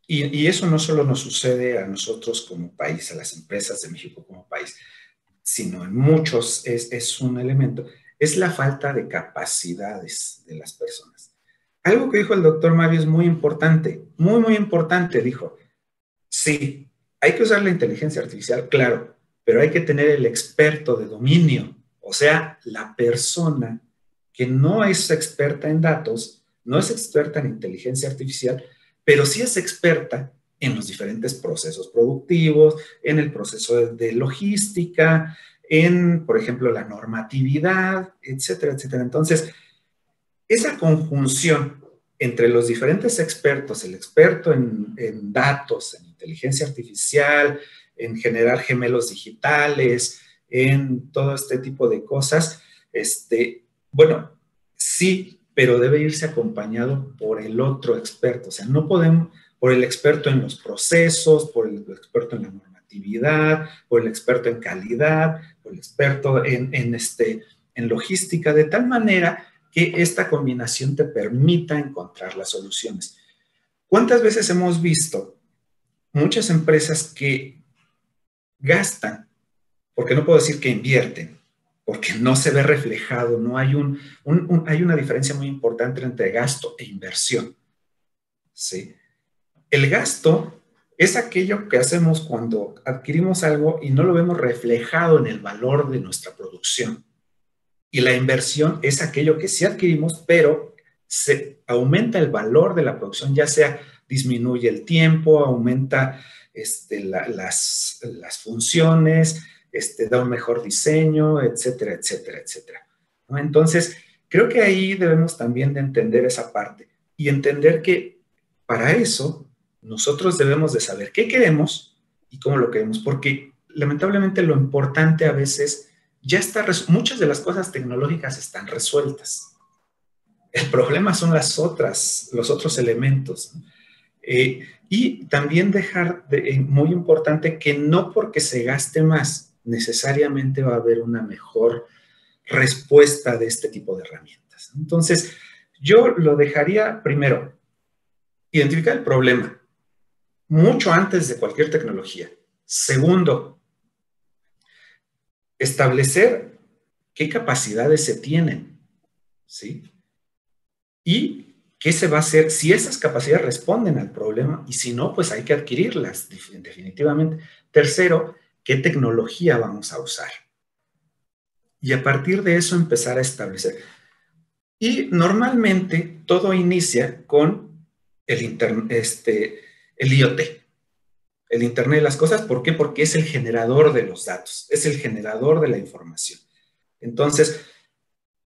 Speaker 5: y eso no solo nos sucede a nosotros como país, a las empresas de México como país, sino en muchos es un elemento, es la falta de capacidades de las personas. Algo que dijo el doctor Mario es muy importante, muy, muy importante, dijo, sí, hay que usar la inteligencia artificial, claro, pero hay que tener el experto de dominio, o sea, la persona que no es experta en datos, no es experta en inteligencia artificial, pero sí es experta en los diferentes procesos productivos, en el proceso de logística, en, por ejemplo, la normatividad, etcétera, etcétera. Entonces, esa conjunción entre los diferentes expertos, el experto en datos, en inteligencia artificial, en generar gemelos digitales, en todo este tipo de cosas, bueno, sí, pero debe irse acompañado por el otro experto. O sea, no podemos, por el experto en los procesos, por el experto en la normatividad, por el experto en calidad, por el experto en logística, de tal manera que esta combinación te permita encontrar las soluciones. ¿Cuántas veces hemos visto muchas empresas que gastan, porque no puedo decir que invierten, porque no se ve reflejado, no hay, hay una diferencia muy importante entre gasto e inversión, ¿sí? El gasto es aquello que hacemos cuando adquirimos algo y no lo vemos reflejado en el valor de nuestra producción. Y la inversión es aquello que sí adquirimos, pero se aumenta el valor de la producción, ya sea disminuye el tiempo, aumenta las funciones, da un mejor diseño, etcétera, etcétera, etcétera, ¿no? Entonces, creo que ahí debemos también de entender esa parte y entender que para eso nosotros debemos de saber qué queremos y cómo lo queremos, porque lamentablemente lo importante a veces ya está, muchas de las cosas tecnológicas están resueltas. El problema son los otros elementos. Y también dejar muy importante que no porque se gaste más, necesariamente va a haber una mejor respuesta de este tipo de herramientas. Entonces, yo lo dejaría primero, identificar el problema, mucho antes de cualquier tecnología. Segundo, establecer qué capacidades se tienen, ¿sí? Y qué se va a hacer si esas capacidades responden al problema y si no, pues hay que adquirirlas definitivamente. Tercero, qué tecnología vamos a usar. Y a partir de eso empezar a establecer. Y normalmente todo inicia con el IoT, el Internet de las cosas. ¿Por qué? Porque es el generador de los datos, es el generador de la información. Entonces,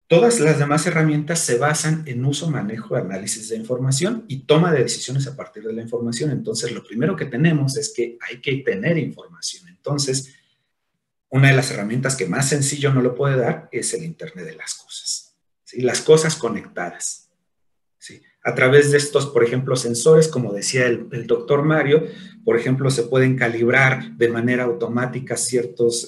Speaker 5: todas las demás herramientas se basan en uso, manejo, análisis de información y toma de decisiones a partir de la información. Entonces, lo primero que tenemos es que hay que tener información. Entonces, una de las herramientas que más sencillo no lo puede dar es el Internet de las cosas, ¿sí? Las cosas conectadas, ¿sí? A través de estos, por ejemplo, sensores, como decía el doctor Mario, por ejemplo, se pueden calibrar de manera automática ciertos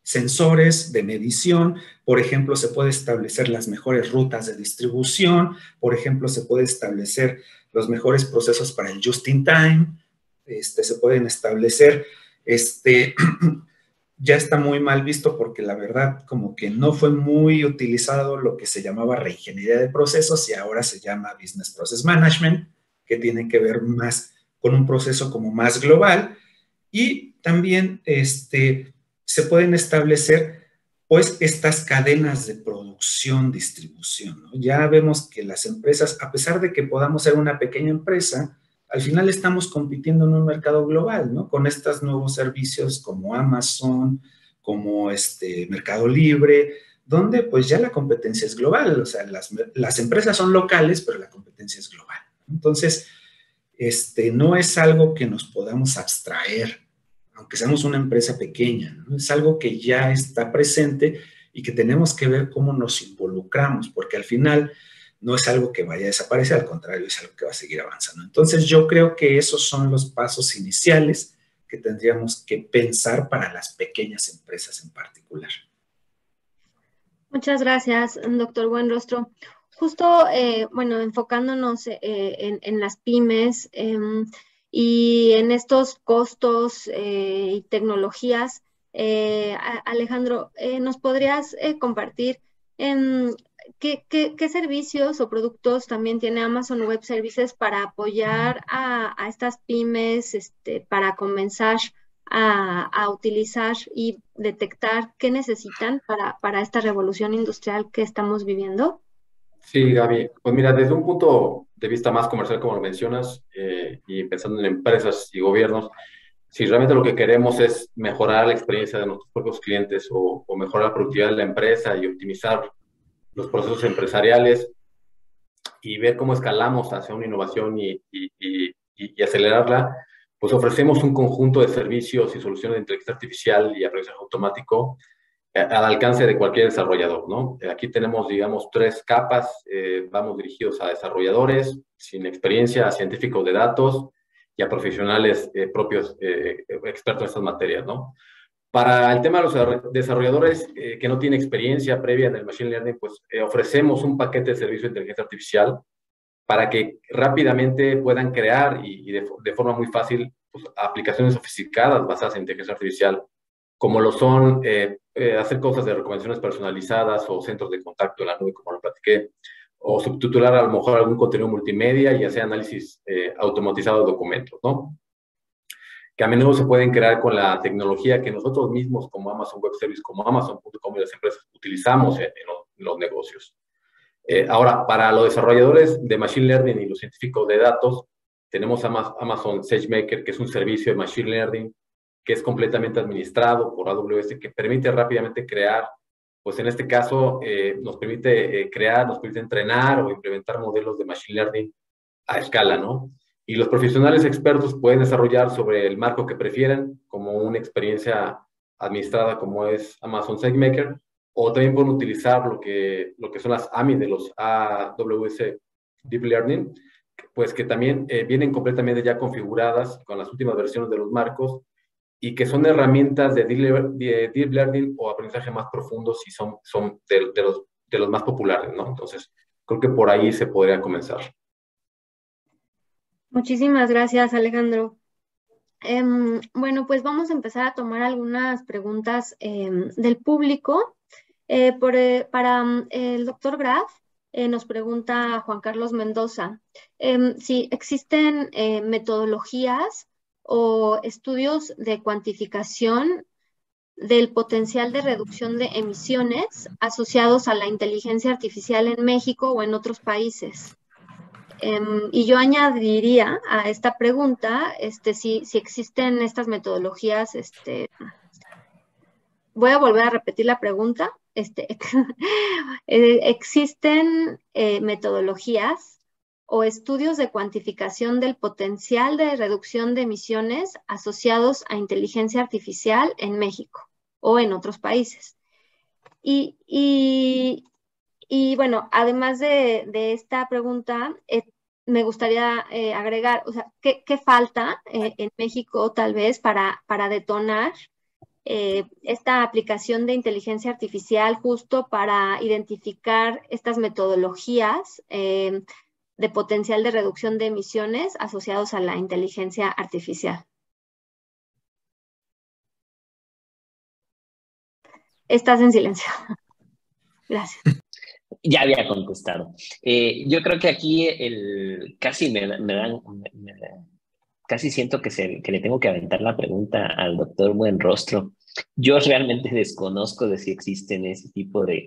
Speaker 5: sensores de medición. Por ejemplo, se puede establecer las mejores rutas de distribución. Por ejemplo, se puede establecer los mejores procesos para el just in time. Se pueden establecer, ya está muy mal visto porque la verdad como que no fue muy utilizado lo que se llamaba reingeniería de procesos y ahora se llama Business Process Management, que tiene que ver más con un proceso como más global. Y también se pueden establecer pues estas cadenas de producción, distribución, ¿no? Ya vemos que las empresas, a pesar de que podamos ser una pequeña empresa, al final estamos compitiendo en un mercado global, ¿no? Con estos nuevos servicios como Amazon, como Mercado Libre, donde pues ya la competencia es global. O sea, las empresas son locales, pero la competencia es global. Entonces, no es algo que nos podamos abstraer aunque seamos una empresa pequeña, ¿no? Es algo que ya está presente y que tenemos que ver cómo nos involucramos, porque al final no es algo que vaya a desaparecer, al contrario, es algo que va a seguir avanzando. Entonces, yo creo que esos son los pasos iniciales que tendríamos que pensar para las pequeñas empresas en particular.
Speaker 3: Muchas gracias, doctor Buenrostro. Justo, bueno, enfocándonos en las pymes y en estos costos y tecnologías, Alejandro, ¿nos podrías compartir qué servicios o productos también tiene Amazon Web Services para apoyar a estas pymes para comenzar a utilizar y detectar qué necesitan para esta revolución industrial que estamos viviendo?
Speaker 6: Sí, Gaby. Pues mira, desde un punto de vista más comercial, como lo mencionas, y pensando en empresas y gobiernos, si realmente lo que queremos es mejorar la experiencia de nuestros propios clientes o mejorar la productividad de la empresa y optimizar los procesos empresariales y ver cómo escalamos hacia una innovación y acelerarla, pues ofrecemos un conjunto de servicios y soluciones de inteligencia artificial y aprendizaje automático al alcance de cualquier desarrollador, ¿no? Aquí tenemos, digamos, 3 capas. Vamos dirigidos a desarrolladores sin experiencia, a científicos de datos y a profesionales propios expertos en estas materias, ¿no? Para el tema de los desarrolladores que no tienen experiencia previa en el Machine Learning, pues ofrecemos un paquete de servicio de inteligencia artificial para que rápidamente puedan crear y de forma muy fácil pues, aplicaciones sofisticadas basadas en inteligencia artificial, como lo son hacer cosas de recomendaciones personalizadas o centros de contacto en la nube, como lo platiqué, o subtitular a lo mejor algún contenido multimedia y hacer análisis automatizado de documentos, ¿no? Que a menudo se pueden crear con la tecnología que nosotros mismos como Amazon Web Service, como Amazon.com y las empresas utilizamos en los negocios. Ahora, para los desarrolladores de Machine Learning y los científicos de datos, tenemos Amazon SageMaker, que es un servicio de Machine Learning que es completamente administrado por AWS, que permite rápidamente crear, pues en este caso nos permite crear, nos permite entrenar o implementar modelos de Machine Learning a escala, ¿no? Y los profesionales expertos pueden desarrollar sobre el marco que prefieran, como una experiencia administrada como es Amazon SageMaker, o también pueden utilizar lo que son las AMI de los AWS Deep Learning, pues que también vienen completamente ya configuradas con las últimas versiones de los marcos y que son herramientas de Deep Learning o aprendizaje más profundos y son de los más populares, ¿no? Entonces, creo que por ahí se podría comenzar.
Speaker 3: Muchísimas gracias, Alejandro. Bueno, pues vamos a empezar a tomar algunas preguntas del público. Para el doctor Graf, nos pregunta Juan Carlos Mendoza, si existen metodologías o estudios de cuantificación del potencial de reducción de emisiones asociados a la inteligencia artificial en México o en otros países. Y yo añadiría a esta pregunta, si existen estas metodologías, voy a volver a repetir la pregunta. ¿Existen metodologías o estudios de cuantificación del potencial de reducción de emisiones asociados a inteligencia artificial en México o en otros países? Y bueno, además de esta pregunta, me gustaría agregar, o sea, ¿qué falta en México tal vez para detonar esta aplicación de inteligencia artificial justo para identificar estas metodologías de potencial de reducción de emisiones asociados a la inteligencia artificial? Estás en silencio. Gracias.
Speaker 4: Ya había contestado. Yo creo que aquí casi casi siento que le tengo que aventar la pregunta al doctor Buenrostro. Yo realmente desconozco de si existen ese tipo de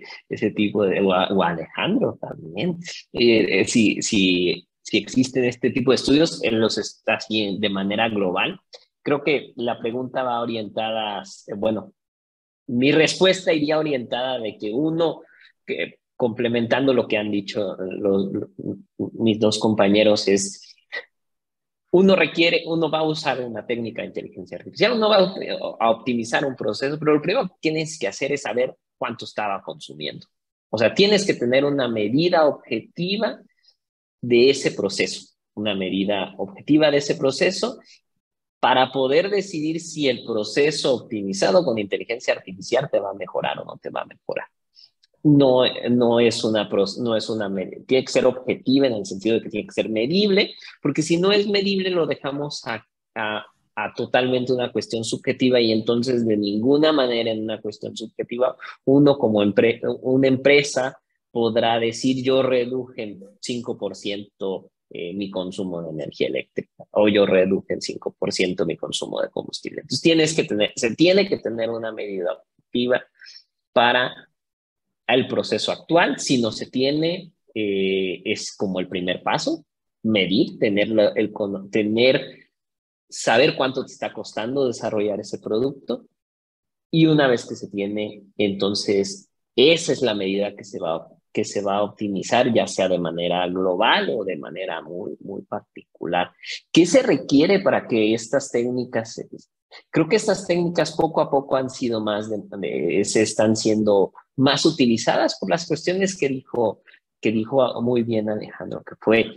Speaker 4: o Alejandro también, si existen este tipo de estudios, él los está haciendo de manera global. Creo que la pregunta va orientada, bueno, mi respuesta iría orientada de que complementando lo que han dicho mis dos compañeros, es uno va a usar una técnica de inteligencia artificial, uno va a optimizar un proceso, pero lo primero que tienes que hacer es saber cuánto estaba consumiendo. O sea, tienes que tener una medida objetiva de ese proceso, para poder decidir si el proceso optimizado con inteligencia artificial te va a mejorar o no te va a mejorar. No es una, tiene que ser objetiva en el sentido de que tiene que ser medible, porque si no es medible lo dejamos a totalmente una cuestión subjetiva, y entonces de ninguna manera en una cuestión subjetiva uno como una empresa podrá decir yo reduje en 5% mi consumo de energía eléctrica, o yo reduje en 5% mi consumo de combustible. Entonces se tiene que tener una medida objetiva para el proceso actual. Si no se tiene, es como el primer paso, medir, saber cuánto te está costando desarrollar ese producto, y una vez que se tiene, entonces esa es la medida que se va a optimizar, ya sea de manera global o de manera muy, muy particular. ¿Qué se requiere para que estas técnicas? Creo que estas técnicas poco a poco han sido se están siendo más utilizadas por las cuestiones que dijo muy bien Alejandro, que fue,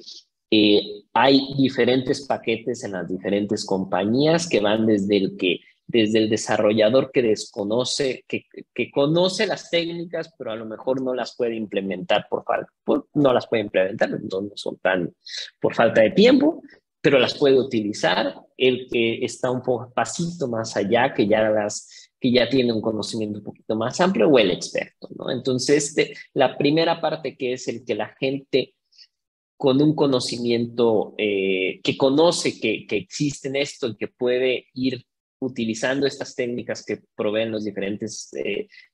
Speaker 4: hay diferentes paquetes en las diferentes compañías que van desde el desarrollador que desconoce, que conoce las técnicas, pero a lo mejor no las puede implementar por falta de tiempo, pero las puede utilizar. El que está un pasito más allá, que ya tiene un conocimiento un poquito más amplio, o el experto, ¿no? Entonces, la primera parte, que es el que la gente con un conocimiento, que conoce que existen esto y que puede ir utilizando estas técnicas que proveen las diferentes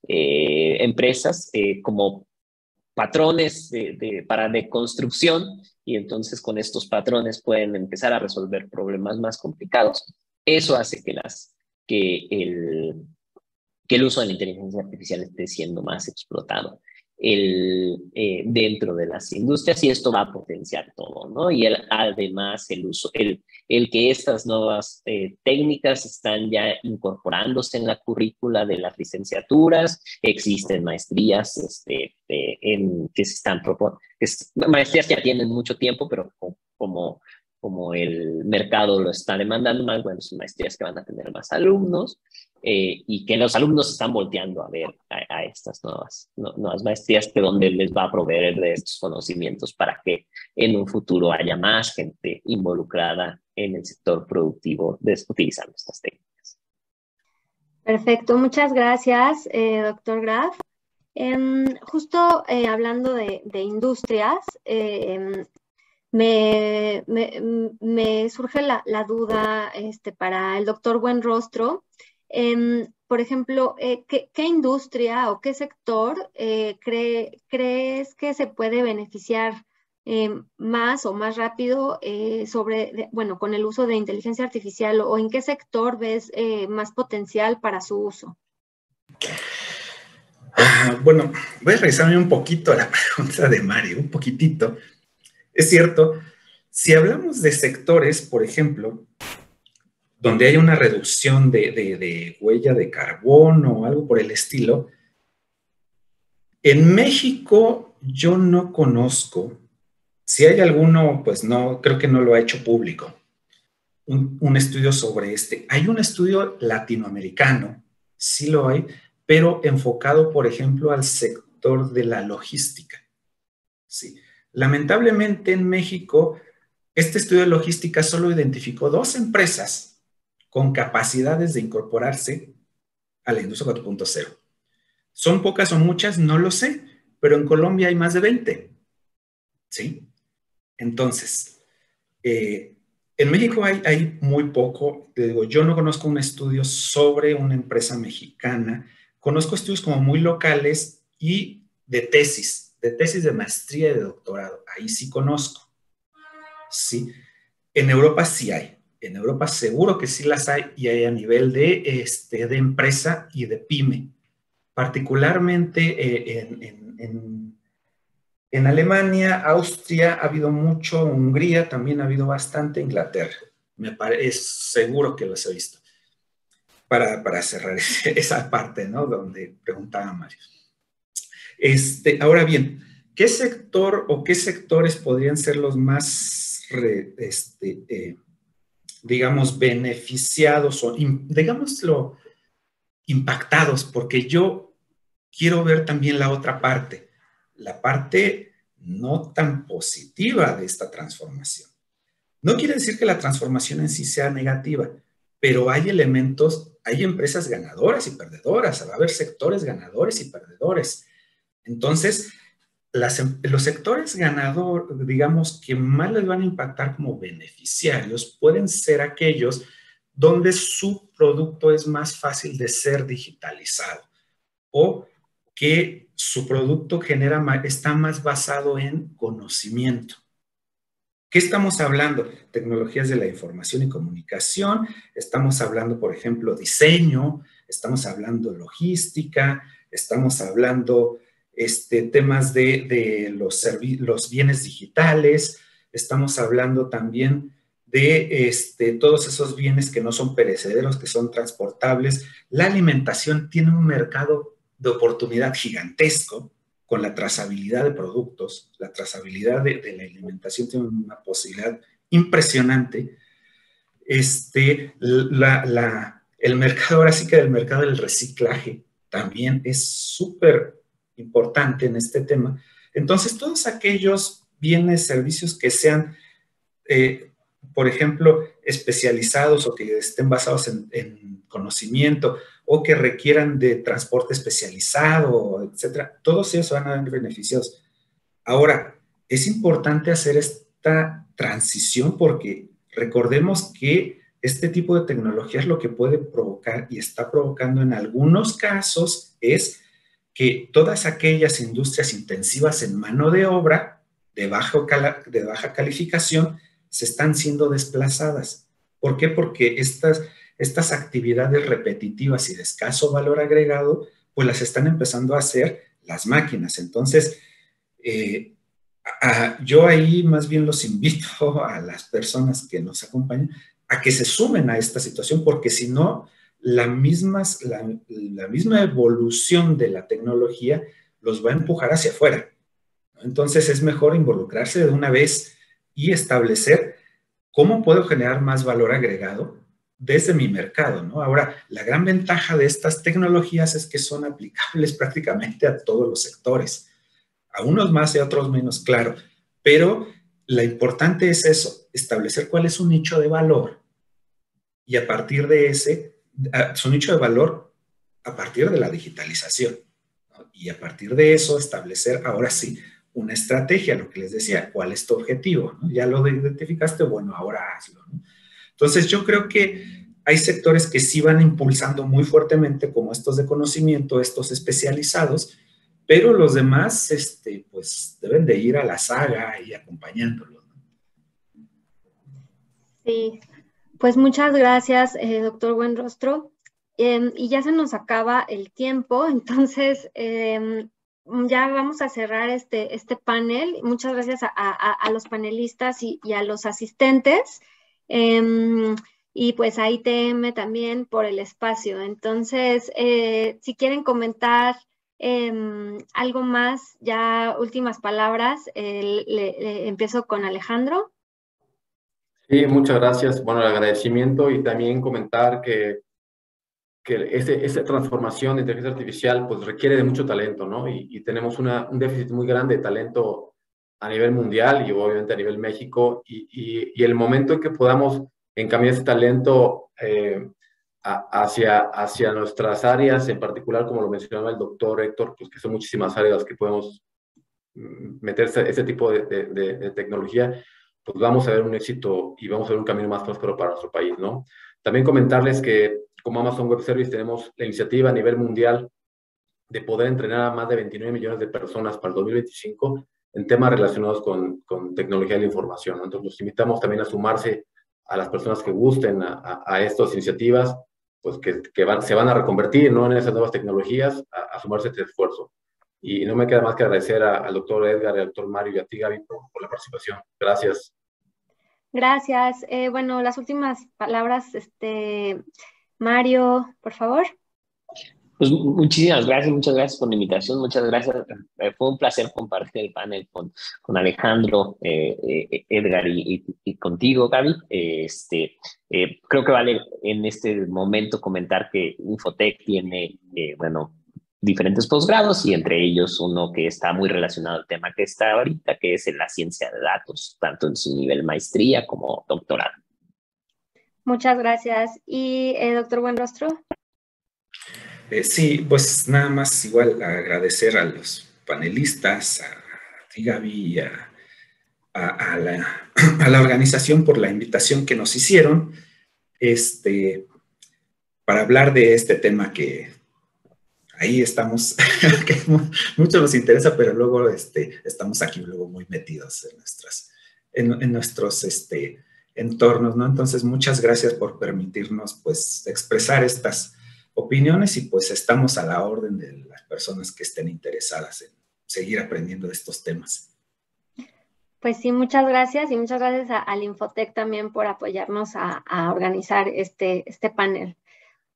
Speaker 4: empresas como patrones de construcción, y entonces con estos patrones pueden empezar a resolver problemas más complicados. Eso hace que el uso de la inteligencia artificial esté siendo más explotado dentro de las industrias, y esto va a potenciar todo, ¿no? Y además el que estas nuevas técnicas están ya incorporándose en la currícula de las licenciaturas. Existen maestrías que se están proponiendo, maestrías que ya tienen mucho tiempo, pero como el mercado lo está demandando más, bueno, son maestrías que van a tener más alumnos, y que los alumnos están volteando a ver a estas nuevas maestrías, que donde les va a proveer de estos conocimientos para que en un futuro haya más gente involucrada en el sector productivo utilizando estas técnicas.
Speaker 3: Perfecto, muchas gracias, doctor Graf. Justo hablando de industrias, me surge la duda para el doctor Buenrostro. Por ejemplo, ¿qué industria o qué sector crees que se puede beneficiar más o más rápido con el uso de inteligencia artificial, o en qué sector ves más potencial para su uso?
Speaker 5: Bueno, voy a revisarme un poquito a la pregunta de Mario, un poquitito. Es cierto, si hablamos de sectores, por ejemplo, donde hay una reducción de huella de carbono o algo por el estilo, en México yo no conozco. Si hay alguno, pues no, creo que no lo ha hecho público, un estudio sobre Hay un estudio latinoamericano, sí lo hay, pero enfocado, por ejemplo, al sector de la logística. Sí. Lamentablemente en México, este estudio de logística solo identificó 2 empresas con capacidades de incorporarse a la industria 4.0. ¿Son pocas o muchas? No lo sé, pero en Colombia hay más de 20. ¿Sí? Entonces, en México hay muy poco. Te digo, yo no conozco un estudio sobre una empresa mexicana. Conozco estudios como muy locales y de tesis de maestría y de doctorado. Ahí sí conozco. Sí. En Europa sí hay. En Europa seguro que sí las hay, y hay a nivel de empresa y de pyme. Particularmente en Alemania, Austria ha habido mucho, Hungría también ha habido bastante, Inglaterra. Es seguro que los he visto. Para cerrar esa parte, ¿no? Donde preguntaba Mario. Ahora bien, ¿qué sector o qué sectores podrían ser los más, digamos, beneficiados o, digámoslo, impactados? Porque yo quiero ver también la otra parte, la parte no tan positiva de esta transformación. No quiere decir que la transformación en sí sea negativa, pero hay elementos, hay empresas ganadoras y perdedoras, va a haber sectores ganadores y perdedores. Entonces, los sectores ganadores, digamos, que más les van a impactar como beneficiarios, pueden ser aquellos donde su producto es más fácil de ser digitalizado o que su producto está más basado en conocimiento. ¿Qué estamos hablando? Tecnologías de la información y comunicación, estamos hablando, por ejemplo, diseño, estamos hablando logística, estamos hablando temas de los bienes digitales, estamos hablando también de todos esos bienes que no son perecederos, que son transportables. La alimentación tiene un mercado de oportunidad gigantesco, con la trazabilidad de productos, la trazabilidad de la alimentación tiene una posibilidad impresionante. El mercado, ahora sí que el mercado del reciclaje también es súper importante en este tema. Entonces, todos aquellos bienes, servicios que sean, por ejemplo, especializados o que estén basados en conocimiento o que requieran de transporte especializado, etcétera, todos ellos van a ver beneficiados. Ahora, es importante hacer esta transición porque recordemos que este tipo de tecnologías lo que puede provocar y está provocando en algunos casos es que todas aquellas industrias intensivas en mano de obra de baja calificación se están siendo desplazadas. ¿Por qué? Porque estas actividades repetitivas y de escaso valor agregado, pues las están empezando a hacer las máquinas. Entonces, yo ahí más bien los invito a las personas que nos acompañan a que se sumen a esta situación, porque si no, la misma evolución de la tecnología los va a empujar hacia afuera. Entonces, es mejor involucrarse de una vez y establecer cómo puedo generar más valor agregado desde mi mercado, ¿no? Ahora, la gran ventaja de estas tecnologías es que son aplicables prácticamente a todos los sectores, a unos más y a otros menos, claro, pero lo importante es eso, establecer cuál es su nicho de valor y a partir de su nicho de valor a partir de la digitalización, ¿no? Y a partir de eso establecer, ahora sí, una estrategia, lo que les decía, ¿cuál es tu objetivo? ¿No? Ya lo identificaste, bueno, ahora hazlo, ¿no? Entonces, yo creo que hay sectores que sí van impulsando muy fuertemente, como estos de conocimiento, estos especializados, pero los demás, pues, deben de ir a la saga y acompañándolos, ¿no?
Speaker 3: Sí, pues muchas gracias, doctor Buenrostro. Y ya se nos acaba el tiempo, entonces ya vamos a cerrar este panel. Muchas gracias a los panelistas y a los asistentes. Y pues a ITM también por el espacio. Entonces, si quieren comentar algo más, ya últimas palabras, empiezo con Alejandro.
Speaker 6: Sí, muchas gracias. Bueno, el agradecimiento y también comentar que esta transformación de inteligencia artificial pues requiere de mucho talento, ¿no? Y tenemos un déficit muy grande de talento a nivel mundial y obviamente a nivel México y el momento en que podamos encaminar ese talento hacia nuestras áreas, en particular, como lo mencionaba el doctor Héctor, pues que son muchísimas áreas que podemos meter ese tipo de tecnología, pues vamos a ver un éxito y vamos a ver un camino más próspero para nuestro país, ¿no? También comentarles que como Amazon Web Service tenemos la iniciativa a nivel mundial de poder entrenar a más de 29 millones de personas para el 2025 en temas relacionados con tecnología de la información, ¿no? Entonces los invitamos también a sumarse a las personas que gusten a estas iniciativas, pues que se van a reconvertir, ¿no? En esas nuevas tecnologías, a sumarse a este esfuerzo. Y no me queda más que agradecer al doctor Edgar, al doctor Mario y a ti, Gaby, por la participación. Gracias.
Speaker 3: Gracias. Bueno, las últimas palabras, Mario, por favor.
Speaker 4: Pues muchísimas gracias, muchas gracias por la invitación, muchas gracias. Fue un placer compartir el panel con Alejandro, Edgar y contigo, Gaby. Creo que vale en este momento comentar que Infotec tiene, bueno, diferentes posgrados y entre ellos uno que está muy relacionado al tema que está ahorita, que es en la ciencia de datos, tanto en su nivel maestría como doctorado.
Speaker 3: Muchas gracias. Y doctor Buenrostro.
Speaker 5: Sí, pues nada más igual agradecer a los panelistas, a ti, Gaby, y a la organización por la invitación que nos hicieron para hablar de este tema que ahí estamos, que mucho nos interesa, pero luego estamos aquí luego muy metidos en nuestros entornos, ¿no? Entonces, muchas gracias por permitirnos, pues, expresar estas opiniones y pues estamos a la orden de las personas que estén interesadas en seguir aprendiendo de estos temas.
Speaker 3: Pues sí, muchas gracias y muchas gracias al Infotec también por apoyarnos a organizar este panel.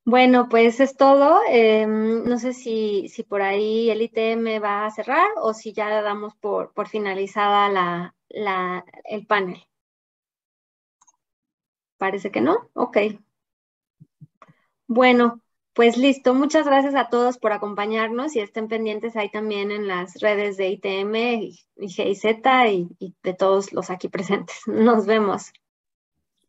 Speaker 3: Bueno, pues es todo. No sé si por ahí el ITM va a cerrar o si ya damos por finalizada el panel. Parece que no. Ok. Bueno, pues listo. Muchas gracias a todos por acompañarnos y estén pendientes ahí también en las redes de ITM y GIZ y de todos los aquí presentes. Nos vemos.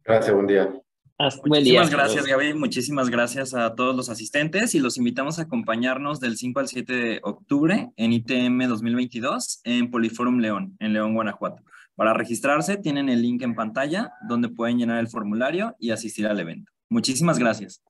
Speaker 6: Gracias, buen día.
Speaker 7: Muchísimas gracias, Gaby. Muchísimas gracias a todos los asistentes y los invitamos a acompañarnos del 5 al 7 de octubre en ITM 2022 en Poliforum León, en León, Guanajuato. Para registrarse tienen el link en pantalla donde pueden llenar el formulario y asistir al evento. Muchísimas gracias.